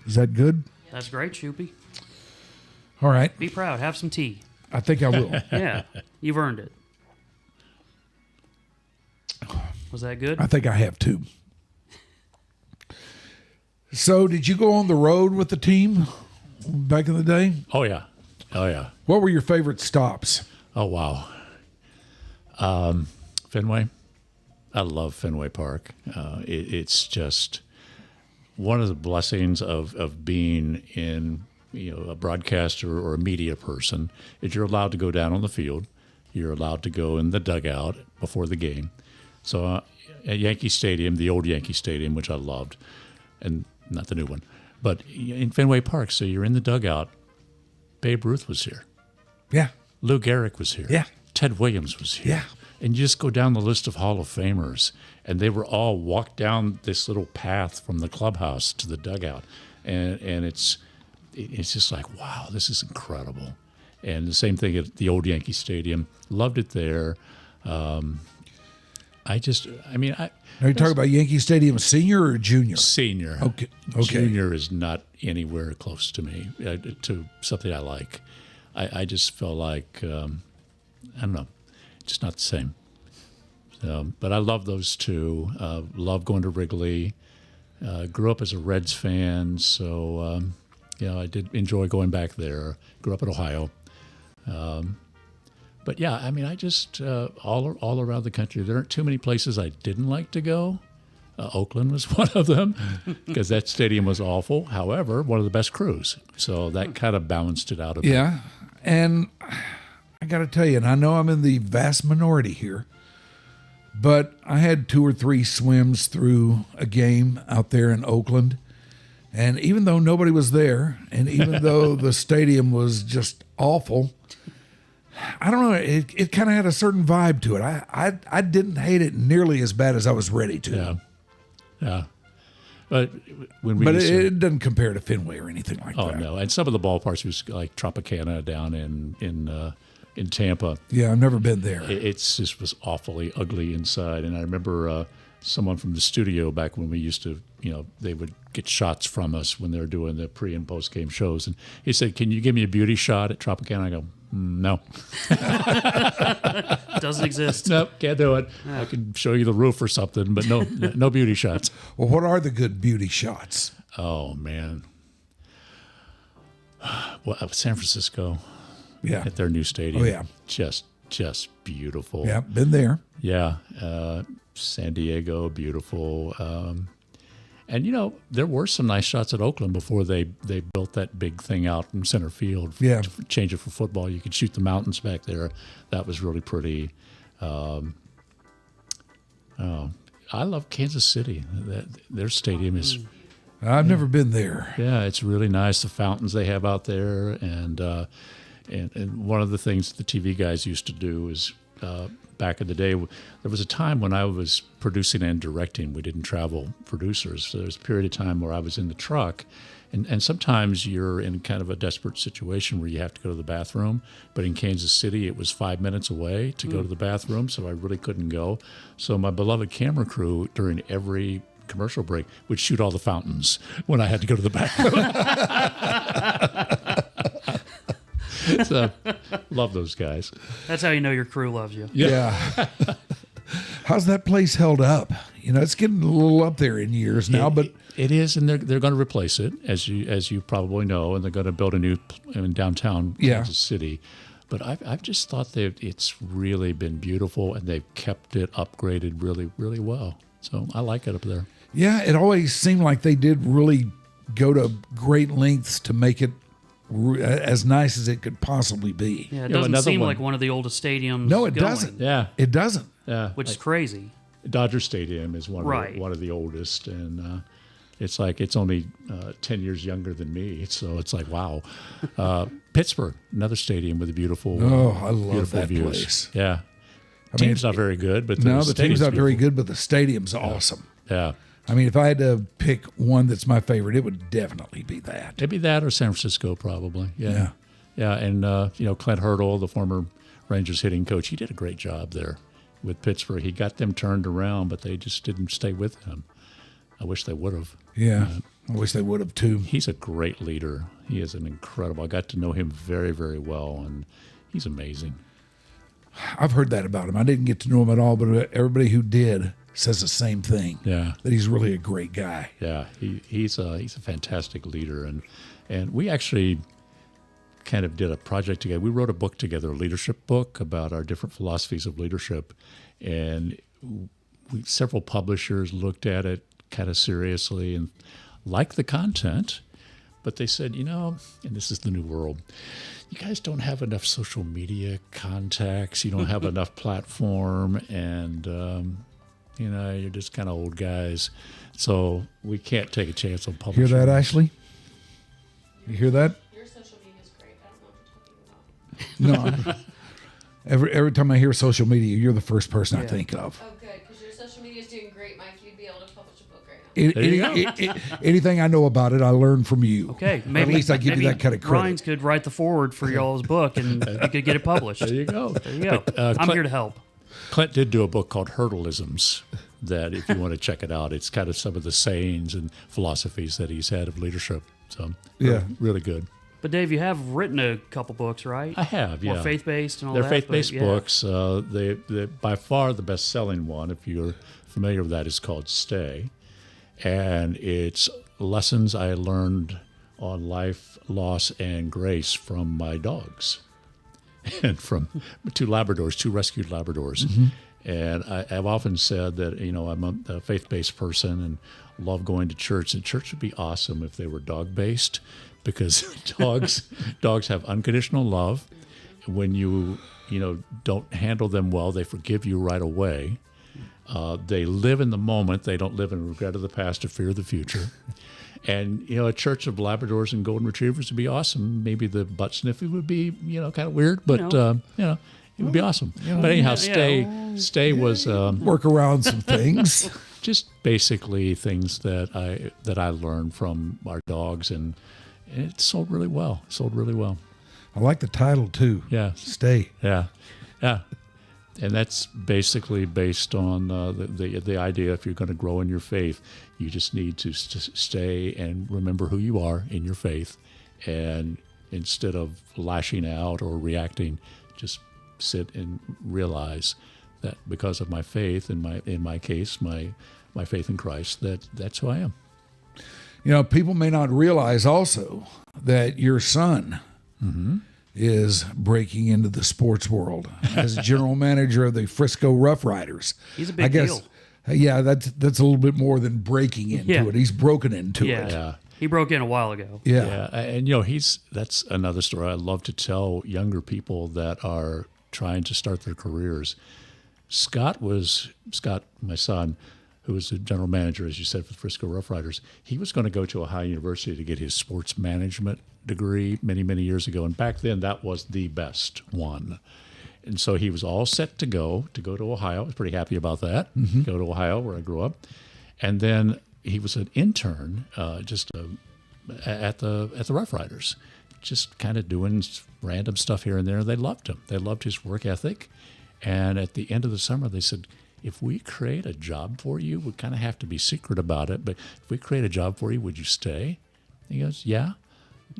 Speaker 2: Is that good?
Speaker 9: That's great, Shoopy.
Speaker 2: All right.
Speaker 9: Be proud. Have some tea.
Speaker 2: I think I will.
Speaker 9: Yeah, you've earned it. Was that good?
Speaker 2: I think I have too. So, did you go on the road with the team back in the day?
Speaker 5: Oh, yeah. Oh, yeah.
Speaker 2: What were your favorite stops?
Speaker 5: Oh, wow. Fenway. I love Fenway Park. It's just one of the blessings of being in, a broadcaster or a media person is you're allowed to go down on the field. You're allowed to go in the dugout before the game. So at Yankee Stadium, the old Yankee Stadium, which I loved, and not the new one, but in Fenway Park, so you're in the dugout. Babe Ruth was here.
Speaker 2: Yeah.
Speaker 5: Lou Gehrig was here.
Speaker 2: Yeah.
Speaker 5: Ted Williams was here.
Speaker 2: Yeah.
Speaker 5: And you just go down the list of Hall of Famers, and they were all walked down this little path from the clubhouse to the dugout. And it's just like, wow, this is incredible. And the same thing at the old Yankee Stadium. Loved it there.
Speaker 2: Are you talking about Yankee Stadium senior or junior?
Speaker 5: Senior.
Speaker 2: Okay.
Speaker 5: Junior is not anywhere close to me, to something I like. I just felt like, I don't know, just not the same. But I love those two. Love going to Wrigley. Grew up as a Reds fan, so I did enjoy going back there. Grew up in Ohio. But yeah, I just all around the country, there aren't too many places I didn't like to go. Oakland was one of them because that stadium was awful. However, one of the best crews, so that kind of balanced it out a bit.
Speaker 2: Yeah, and I got to tell you, and I know I'm in the vast minority here, but I had 2 or 3 swims through a game out there in Oakland, and even though nobody was there, and even though the stadium was just awful, I don't know. It kind of had a certain vibe to it. I didn't hate it nearly as bad as I was ready to.
Speaker 5: Yeah. But
Speaker 2: it doesn't compare to Fenway or anything like that.
Speaker 5: Oh no! And some of the ballparks was like Tropicana down in Tampa.
Speaker 2: Yeah, I've never been there.
Speaker 5: It's just was awfully ugly inside. And I remember someone from the studio back when we used to, they would get shots from us when they were doing the pre and post game shows, and he said, "Can you give me a beauty shot at Tropicana?" I go, "No."
Speaker 9: Doesn't exist.
Speaker 5: Nope, can't do it. I can show you the roof or something, but no beauty shots.
Speaker 2: Well, what are the good beauty shots?
Speaker 5: Oh man. Well, San Francisco.
Speaker 2: Yeah.
Speaker 5: At their new stadium.
Speaker 2: Oh yeah.
Speaker 5: Just beautiful.
Speaker 2: Yeah, been there.
Speaker 5: Yeah. San Diego, beautiful. And there were some nice shots at Oakland before they built that big thing out in center field.
Speaker 2: Yeah.
Speaker 5: To change it for football. You could shoot the mountains back there. That was really pretty. I love Kansas City. Their stadium is.
Speaker 2: I've never been there.
Speaker 5: Yeah, it's really nice. The fountains they have out there, and one of the things the TV guys used to do is. Back in the day, there was a time when I was producing and directing. We didn't travel producers. So there was a period of time where I was in the truck, and sometimes you're in kind of a desperate situation where you have to go to the bathroom. But in Kansas City, it was 5 minutes away to go to the bathroom, so I really couldn't go. So my beloved camera crew, during every commercial break, would shoot all the fountains when I had to go to the bathroom. So, love those guys.
Speaker 9: That's how you know your crew loves you.
Speaker 2: Yeah. How's that place held up? It's getting a little up there in years now, but
Speaker 5: it is, and they're going to replace it, as you probably know, and they're going to build a new in downtown Kansas City. But I've just thought it's really been beautiful, and they've kept it upgraded really, really well. So I like it up there.
Speaker 2: Yeah, it always seemed like they did really go to great lengths to make it as nice as it could possibly be.
Speaker 9: Yeah, it doesn't seem like one of the oldest stadiums.
Speaker 2: No, it
Speaker 9: going,
Speaker 2: doesn't.
Speaker 5: Yeah.
Speaker 2: It doesn't.
Speaker 5: Yeah.
Speaker 9: Which is crazy.
Speaker 5: Dodger Stadium is one of the oldest, and it's like it's only 10 years younger than me. So it's like, wow. Pittsburgh, another stadium with a beautiful
Speaker 2: I love
Speaker 5: beautiful
Speaker 2: that
Speaker 5: views.
Speaker 2: place.
Speaker 5: Yeah.
Speaker 2: I mean,
Speaker 5: Team's not very good, but
Speaker 2: the team's not very
Speaker 5: beautiful.
Speaker 2: good, but the stadium's awesome.
Speaker 5: Yeah.
Speaker 2: I mean, if I had to pick one that's my favorite, it would definitely be that.
Speaker 5: Maybe that or San Francisco, probably. Yeah. And, Clint Hurdle, the former Rangers hitting coach, he did a great job there with Pittsburgh. He got them turned around, but they just didn't stay with him. I wish they would have.
Speaker 2: Yeah. I wish they would have, too.
Speaker 5: He's a great leader. He is an incredible. I got to know him very, very well, and he's amazing.
Speaker 2: I've heard that about him. I didn't get to know him at all, but everybody who did says the same thing.
Speaker 5: Yeah.
Speaker 2: That he's really a great guy.
Speaker 5: Yeah, he's a fantastic leader, and we actually kind of did a project together. We wrote a book together, a leadership book about our different philosophies of leadership, and several publishers looked at it kind of seriously and liked the content, but they said, and this is the new world, you guys don't have enough social media contacts, you don't have enough platform, and you're just kind of old guys, so we can't take a chance on publishing.
Speaker 2: Hear that, Ashley? You hear that?
Speaker 8: Your social media is great. I don't know what you're talking about.
Speaker 2: No. Every time I hear social media, you're the first person I think of.
Speaker 8: Oh, good, because your social media is doing great, Mike. You'd be able to publish a book right now.
Speaker 2: Anything I know about it, I learned from you.
Speaker 9: Okay,
Speaker 2: Or at least I give you that kind of credit.
Speaker 9: Rhynes could write the foreword for y'all's book, and you could get it published.
Speaker 5: There you go.
Speaker 9: There you go.
Speaker 5: But,
Speaker 9: I'm here to help.
Speaker 5: Clint did do a book called Hurdleisms that if you want to check it out, it's kind of some of the sayings and philosophies that he's had of leadership. So really good.
Speaker 9: But Dave, you have written a couple books, right?
Speaker 5: I have, yeah.
Speaker 9: More faith-based and all
Speaker 5: They're
Speaker 9: that.
Speaker 5: faith-based
Speaker 9: but,
Speaker 5: books. They by far the best-selling one, if you're familiar with that, is called Stay. And it's lessons I learned on life, loss, and grace from my dogs. And from two rescued Labradors.
Speaker 2: Mm-hmm.
Speaker 5: And I've often said that, I'm a faith-based person and love going to church. And church would be awesome if they were dog-based, because dogs have unconditional love. When you don't handle them well, they forgive you right away. They live in the moment. They don't live in regret of the past or fear of the future. And, a church of Labradors and Golden Retrievers would be awesome. Maybe the butt sniffing would be, kind of weird, but, it would be awesome. But anyhow, Stay was...
Speaker 2: work around some things.
Speaker 5: Just basically things that I learned from our dogs, and it sold really well.
Speaker 2: I like the title, too.
Speaker 5: Yeah.
Speaker 2: Stay.
Speaker 5: Yeah. And that's basically based on the idea, if you're going to grow in your faith, you just need to stay and remember who you are in your faith. And instead of lashing out or reacting, just sit and realize that because of my faith, in my case, my faith in Christ, that's who I am.
Speaker 2: People may not realize also that your son is breaking into the sports world as general manager of the Frisco Rough Riders.
Speaker 9: He's a big deal.
Speaker 2: Yeah, that's a little bit more than breaking into it. He's broken into it.
Speaker 5: Yeah.
Speaker 9: He broke in a while ago.
Speaker 2: Yeah.
Speaker 5: And that's another story I love to tell younger people that are trying to start their careers. Scott, my son, who was the general manager, as you said, for the Frisco Rough Riders, he was going to go to Ohio University to get his sports management degree many, many years ago. And back then, that was the best one. And so he was all set to go to Ohio. I was pretty happy about that. Go to Ohio, where I grew up. And then he was an intern at the Rough Riders, just kind of doing random stuff here and there. They loved him. They loved his work ethic. And at the end of the summer, they said, if we create a job for you, we kind of have to be secret about it, but if we create a job for you, would you stay? He goes, yeah,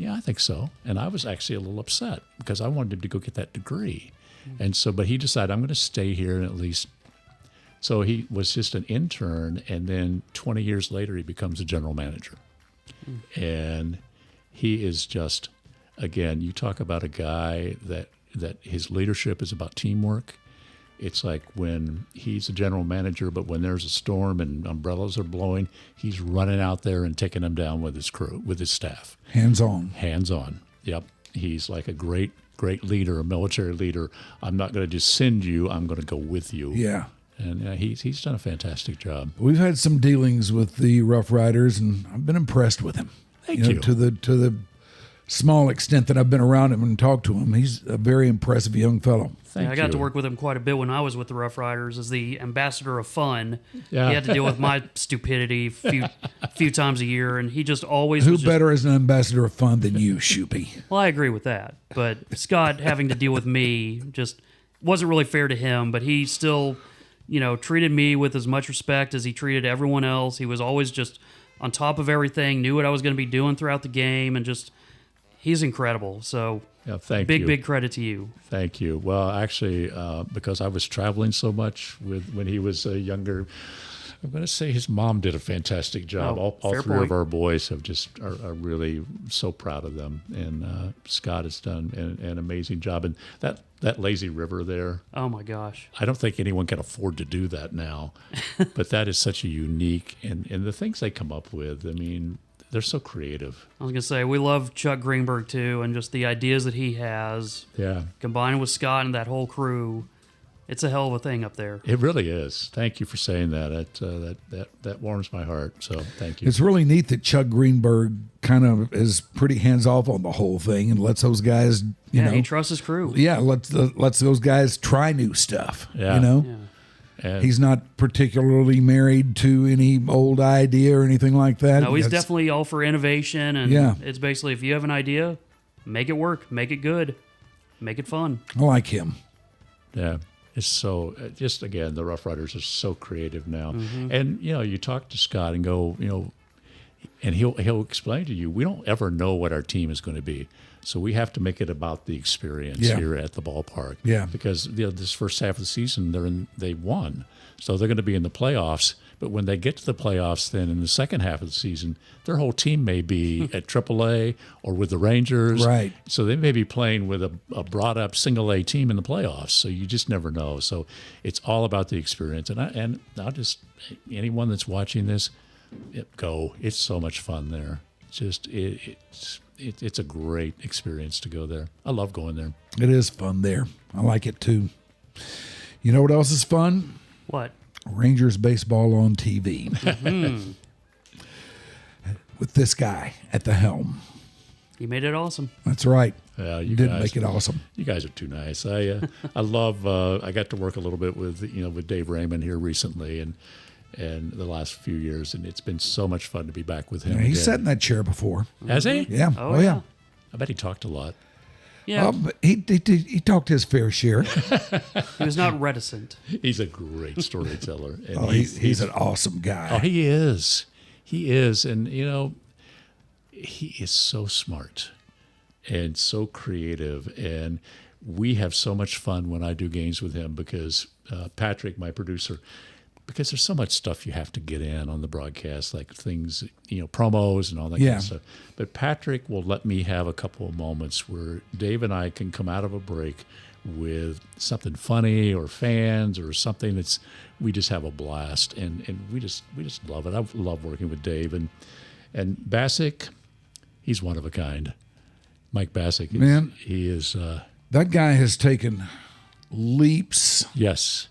Speaker 5: I think so. And I was actually a little upset because I wanted him to go get that degree. And so, but he decided, I'm going to stay here and at least. So he was just an intern, and then 20 years later, he becomes a general manager. And he is just, again, you talk about a guy that his leadership is about teamwork. it's like when he's a general manager, but when there's a storm and umbrellas are blowing, he's running out there and taking them down with his crew, with his staff.
Speaker 2: Hands on.
Speaker 5: Hands on. Yep. He's like a great leader, a military leader. I'm not going to just send you, I'm going to go with you.
Speaker 2: Yeah.
Speaker 5: And he's done a fantastic job.
Speaker 2: We've had some dealings with the Rough Riders, and I've been impressed with him.
Speaker 5: Thank you.
Speaker 2: To the small extent that I've been around him and talked to him, he's a very impressive young fellow.
Speaker 9: Yeah, I got to work with him quite a bit when I was with the Rough Riders as the ambassador of fun.
Speaker 5: Yeah.
Speaker 9: He had to deal with my stupidity a few times a year, and he just always
Speaker 2: Who
Speaker 9: was
Speaker 2: better as an ambassador of fun than you, Shoopy?
Speaker 9: Well, I agree with that, but Scott having to deal with me just wasn't really fair to him, but he still, treated me with as much respect as he treated everyone else. He was always just on top of everything, knew what I was going to be doing throughout the game, and just, he's incredible. So
Speaker 5: yeah, thank you.
Speaker 9: big credit to you.
Speaker 5: Thank you. Well, actually, because I was traveling so much when he was younger, I'm going to say his mom did a fantastic job.
Speaker 9: Oh,
Speaker 5: all
Speaker 9: fair
Speaker 5: three
Speaker 9: point.
Speaker 5: of our boys are really so proud of them, and Scott has done an amazing job. And that lazy river there,
Speaker 9: Oh my gosh.
Speaker 5: I don't think anyone can afford to do that now, but that is such a unique and the things they come up with. I mean, they're so creative.
Speaker 9: I was going to say, we love Chuck Greenberg too, and just the ideas that he has,
Speaker 5: Yeah,
Speaker 9: combined with Scott and that whole crew. It's a hell of a thing up there.
Speaker 5: it really is. Thank you for saying that. That warms my heart. So thank you.
Speaker 2: It's really neat that Chuck Greenberg kind of is pretty hands off on the whole thing and lets those guys,
Speaker 9: He trusts his crew.
Speaker 2: lets those guys try new stuff.
Speaker 5: Yeah.
Speaker 9: Yeah.
Speaker 5: And
Speaker 2: He's not particularly married to any old idea or anything like that.
Speaker 9: No, he's
Speaker 2: That's-
Speaker 9: definitely all for innovation, and
Speaker 2: Yeah.
Speaker 9: it's basically if you have an idea, make it work, make it good, make it fun.
Speaker 2: I like him.
Speaker 5: yeah. It's so just again, the Rough Riders are so creative now, and you talk to Scott and go, and he'll explain to you, we don't ever know what our team is going to be, so we have to make it about the experience
Speaker 2: Yeah.
Speaker 5: here at the ballpark.
Speaker 2: Yeah.
Speaker 5: because this first half of the season they won, so they're going to be in the playoffs. But when they get to the playoffs, then in the second half of the season, their whole team may be at AAA or with the Rangers.
Speaker 2: Right.
Speaker 5: So they may be playing with a brought up single A team in the playoffs. So you just never know. So it's all about the experience. And I'll just, anyone that's watching this, go. It's so much fun there. It's a great experience to go there. I love going there.
Speaker 2: It is fun there. I like it too. You know what else is fun?
Speaker 9: What?
Speaker 2: Rangers baseball on TV. With this guy at the helm.
Speaker 9: He made it awesome.
Speaker 2: That's right.
Speaker 5: Yeah,
Speaker 2: You did make it awesome.
Speaker 5: You guys are too nice. I love. I got to work a little bit with Dave Raymond here recently, and the last few years, and it's been so much fun to be back with him.
Speaker 2: He's
Speaker 5: again.
Speaker 2: sat in that chair before.
Speaker 5: Has he?
Speaker 2: Yeah.
Speaker 9: Oh, yeah.
Speaker 5: I bet he talked a lot.
Speaker 9: Yeah,
Speaker 2: But he talked his fair share.
Speaker 9: he was not reticent.
Speaker 5: He's a great storyteller. And
Speaker 2: Oh, he's an awesome guy.
Speaker 5: Oh, he is. He is. And, he is so smart and so creative. And we have so much fun when I do games with him because Patrick, my producer, because there's so much stuff you have to get in on the broadcast, like things, promos and all that kind
Speaker 2: Yeah.
Speaker 5: of stuff. But Patrick will let me have a couple of moments where Dave and I can come out of a break with something funny or fans or something we just have a blast, and we just love it. I love working with Dave and Bassick. He's one of a kind. Mike Bassick,
Speaker 2: Man.
Speaker 5: he is.
Speaker 2: That guy has taken leaps,
Speaker 5: Yes.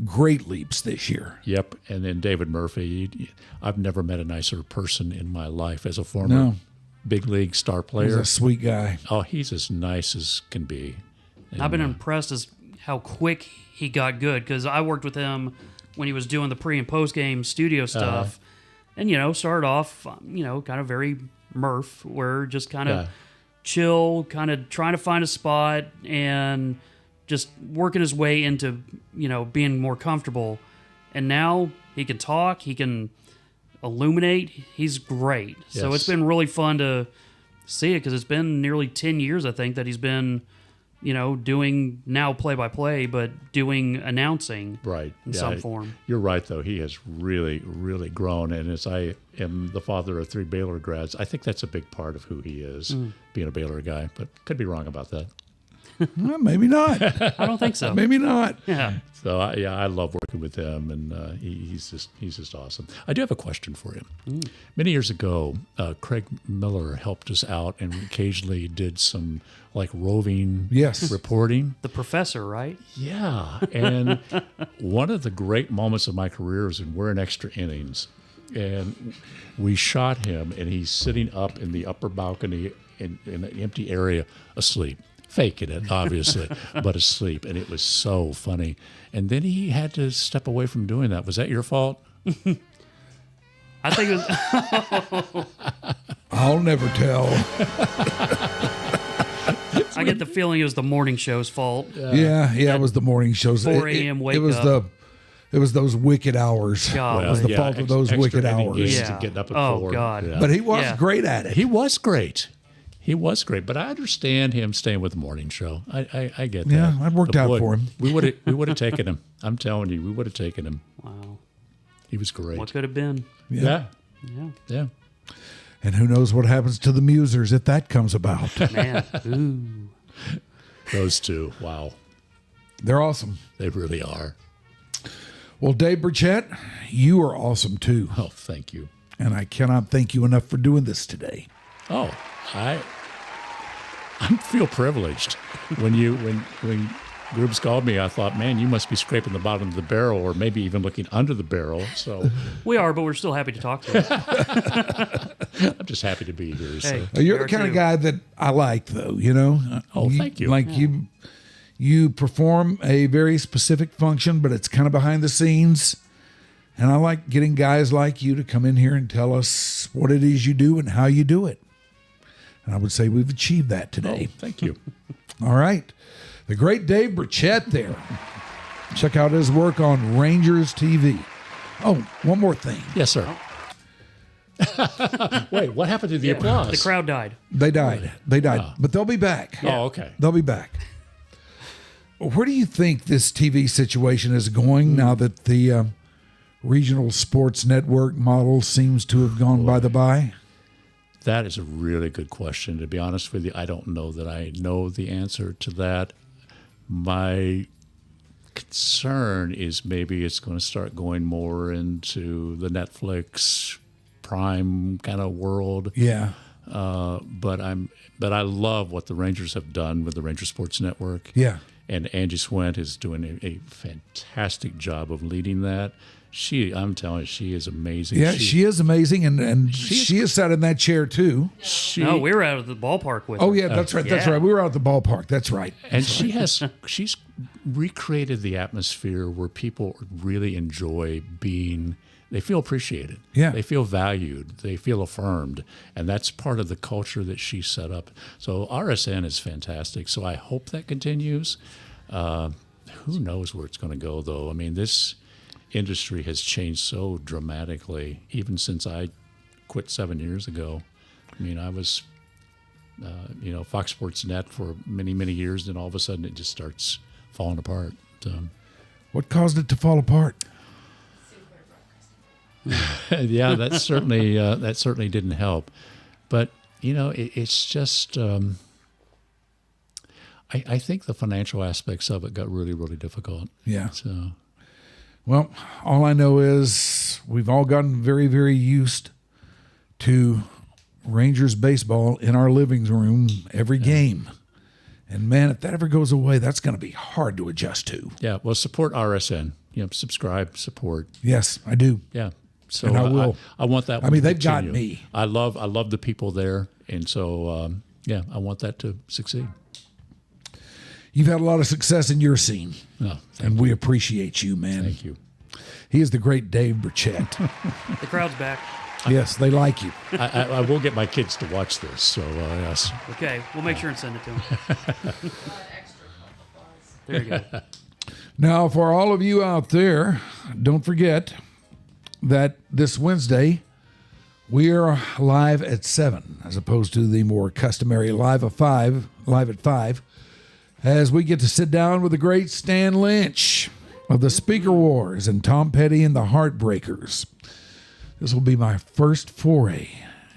Speaker 2: great leaps this year.
Speaker 5: Yep. And then David Murphy. I've never met a nicer person in my life as a former
Speaker 2: No.
Speaker 5: big league star
Speaker 2: He's
Speaker 5: player.
Speaker 2: a sweet guy.
Speaker 5: Oh, he's as nice as can be.
Speaker 9: I've been impressed as how quick he got good because I worked with him when he was doing the pre and post game studio stuff, and started off kind of very Murph, where just kind of chill, kind of trying to find a spot and just working his way into being more comfortable. And now he can talk, he can illuminate. He's great. So
Speaker 5: Yes.
Speaker 9: it's been really fun to see it because it's been nearly 10 years, I think, that he's been doing now play-by-play, but doing announcing
Speaker 5: Right.
Speaker 9: in some form.
Speaker 5: You're right, though. He has really, really grown. And as I am the father of 3 Baylor grads, I think that's a big part of who he is, being a Baylor guy. But could be wrong about that.
Speaker 2: Well, maybe not.
Speaker 9: I don't think so.
Speaker 2: Maybe not.
Speaker 9: Yeah.
Speaker 5: So I love working with him, and he's just awesome. I do have a question for you. Many years ago, Craig Miller helped us out and occasionally did some like roving reporting.
Speaker 9: The professor, right?
Speaker 5: Yeah, and one of the great moments of my career is when we're in extra innings, and we shot him, and he's sitting up in the upper balcony in an empty area asleep. Faking it, obviously, but asleep. And it was so funny. And then he had to step away from doing that. Was that your fault?
Speaker 9: I think it was.
Speaker 2: I'll never tell.
Speaker 9: I get the feeling it was the morning show's fault.
Speaker 2: Yeah, it was the morning shows.
Speaker 9: 4 a.m. wake
Speaker 2: It was
Speaker 9: up.
Speaker 2: It was those wicked hours.
Speaker 9: God.
Speaker 2: It was the fault of those
Speaker 5: extra
Speaker 2: wicked
Speaker 5: inning
Speaker 2: hours.
Speaker 5: games
Speaker 9: Yeah.
Speaker 5: and getting up at
Speaker 9: Oh,
Speaker 5: 4.
Speaker 9: God.
Speaker 5: Yeah.
Speaker 2: But he was
Speaker 9: Yeah.
Speaker 2: great at it.
Speaker 5: He was great. He was great, but I understand him staying with the morning show. I get that.
Speaker 2: Yeah, that worked
Speaker 5: But
Speaker 2: out
Speaker 5: boy,
Speaker 2: for him.
Speaker 5: We would have taken him. I'm telling you, we would have taken him.
Speaker 9: Wow.
Speaker 5: He was great.
Speaker 9: What could have been?
Speaker 5: Yeah.
Speaker 9: Yeah.
Speaker 5: Yeah.
Speaker 2: And who knows what happens to the Musers if that comes about.
Speaker 9: Man. Ooh.
Speaker 5: Those two. Wow.
Speaker 2: They're awesome.
Speaker 5: They really are.
Speaker 2: Well, Dave Burchett, you are awesome too.
Speaker 5: Oh, thank you.
Speaker 2: And I cannot thank you enough for doing this today.
Speaker 5: Oh, I feel privileged. When Grooms called me, I thought, man, you must be scraping the bottom of the barrel, or maybe even looking under the barrel. So
Speaker 9: We are, but we're still happy to talk to you.
Speaker 5: I'm just happy to be here.
Speaker 9: Hey.
Speaker 5: So.
Speaker 2: You're
Speaker 9: We
Speaker 2: the
Speaker 9: are
Speaker 2: kind of
Speaker 9: too.
Speaker 2: guy that I like, though. You know.
Speaker 5: Oh, thank you.
Speaker 2: Like you perform a very specific function, but it's kind of behind the scenes. And I like getting guys like you to come in here and tell us what it is you do and how you do it. And I would say we've achieved that today.
Speaker 5: Oh, thank you.
Speaker 2: All right. The great Dave Burchett there. Check out his work on Rangers TV. Oh, one more thing.
Speaker 5: Yes, sir. Wait, what happened to the applause?
Speaker 9: The crowd died.
Speaker 2: They died. But they'll be back.
Speaker 5: Oh, okay.
Speaker 2: They'll be back. Where do you think this TV situation is going now that the regional sports network model seems to have gone by the by?
Speaker 5: That is a really good question. To be honest with you, I don't know that I know the answer to that. My concern is maybe it's going to start going more into the Netflix Prime kind of world.
Speaker 2: Yeah.
Speaker 5: But I love what the Rangers have done with the Ranger Sports Network.
Speaker 2: Yeah.
Speaker 5: And Angie Swint is doing a fantastic job of leading that. I'm telling you, she is amazing.
Speaker 2: Yeah, she is amazing, and she is sat in that chair too.
Speaker 9: No, we were out of the ballpark with her.
Speaker 2: Oh yeah, that's right. That's
Speaker 9: Yeah.
Speaker 2: right. We were out at the ballpark. That's right.
Speaker 5: And she's recreated the atmosphere where people really enjoy being. They feel appreciated.
Speaker 2: Yeah.
Speaker 5: They feel valued. They feel affirmed, and that's part of the culture that she set up. So RSN is fantastic. So I hope that continues. Who knows where it's going to go, though? I mean, this industry has changed so dramatically, even since I quit 7 years ago. I mean, I was, Fox Sports Net for many, many years, and all of a sudden it just starts falling apart.
Speaker 2: What caused it to fall apart?
Speaker 5: Yeah, that certainly didn't help. But it's just. I think the financial aspects of it got really, really difficult.
Speaker 2: Yeah.
Speaker 5: So.
Speaker 2: Well, all I know is we've all gotten very, very used to Rangers baseball in our living room every game. And man, if that ever goes away, that's going to be hard to adjust to.
Speaker 5: Yeah, well, support RSN. Subscribe, support.
Speaker 2: Yes, I do.
Speaker 5: Yeah. So
Speaker 2: And I will.
Speaker 5: I want that.
Speaker 2: I
Speaker 5: one
Speaker 2: mean,
Speaker 5: to
Speaker 2: they've got
Speaker 5: continue.
Speaker 2: me.
Speaker 5: I love the people there, and so I want that to succeed.
Speaker 2: You've had a lot of success in your scene,
Speaker 5: Oh,
Speaker 2: and we appreciate you, man.
Speaker 5: thank you.
Speaker 2: He is the great Dave Burchett.
Speaker 9: The crowd's back.
Speaker 2: Yes, they like you.
Speaker 5: I will get my kids to watch this. So yes.
Speaker 9: Okay, we'll make sure and send it to him. There you go.
Speaker 2: Now, for all of you out there, don't forget that this Wednesday we are live at 7, as opposed to the more customary live at 5, as we get to sit down with the great Stan Lynch of the Speaker Wars and Tom Petty and the Heartbreakers. This will be my first foray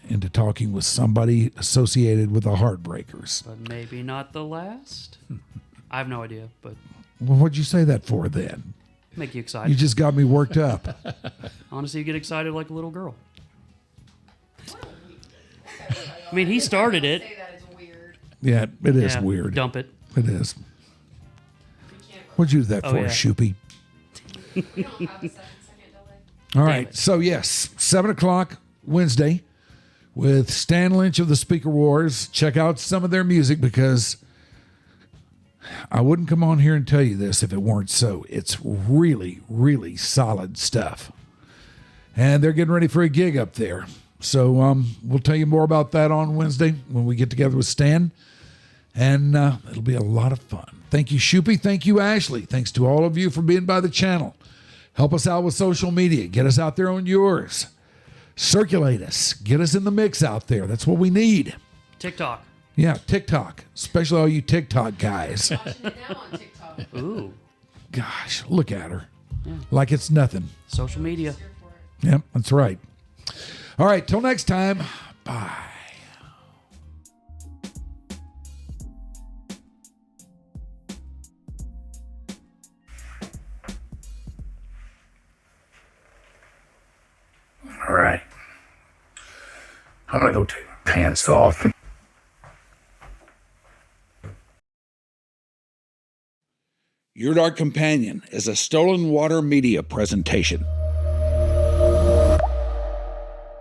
Speaker 2: into talking with somebody associated with the Heartbreakers.
Speaker 9: But maybe not the last. I have no idea, but
Speaker 2: Well, what'd you say that for then?
Speaker 9: make you excited.
Speaker 2: You just got me worked up.
Speaker 9: Honestly, you get excited like a little girl. I mean, he started it.
Speaker 8: Say that it's weird.
Speaker 2: Yeah, it is
Speaker 9: Yeah,
Speaker 2: weird.
Speaker 9: Dump it.
Speaker 2: It is. What'd you do that for,
Speaker 9: yeah.
Speaker 2: Shoopy?
Speaker 8: We don't have a 7 second delay.
Speaker 2: All right. So, yes, 7 o'clock Wednesday with Stan Lynch of the Speaker Wars. Check out some of their music because I wouldn't come on here and tell you this if it weren't so. It's really, really solid stuff. And they're getting ready for a gig up there. So we'll tell you more about that on Wednesday when we get together with Stan. And it'll be a lot of fun. Thank you, Shoopy. Thank you, Ashley. Thanks to all of you for being by the channel. Help us out with social media. Get us out there on yours. Circulate us. Get us in the mix out there. That's what we need.
Speaker 9: TikTok.
Speaker 2: Yeah, TikTok. Especially all you TikTok guys.
Speaker 8: Watching it now on TikTok.
Speaker 9: Ooh.
Speaker 2: Gosh, look at her. Like it's nothing.
Speaker 9: Social media.
Speaker 8: Here for it.
Speaker 2: Yep, that's right. All right, till next time. Bye.
Speaker 1: All right. I'm gonna go take my pants off.
Speaker 2: Your Dark Companion is a Stolen Water Media presentation.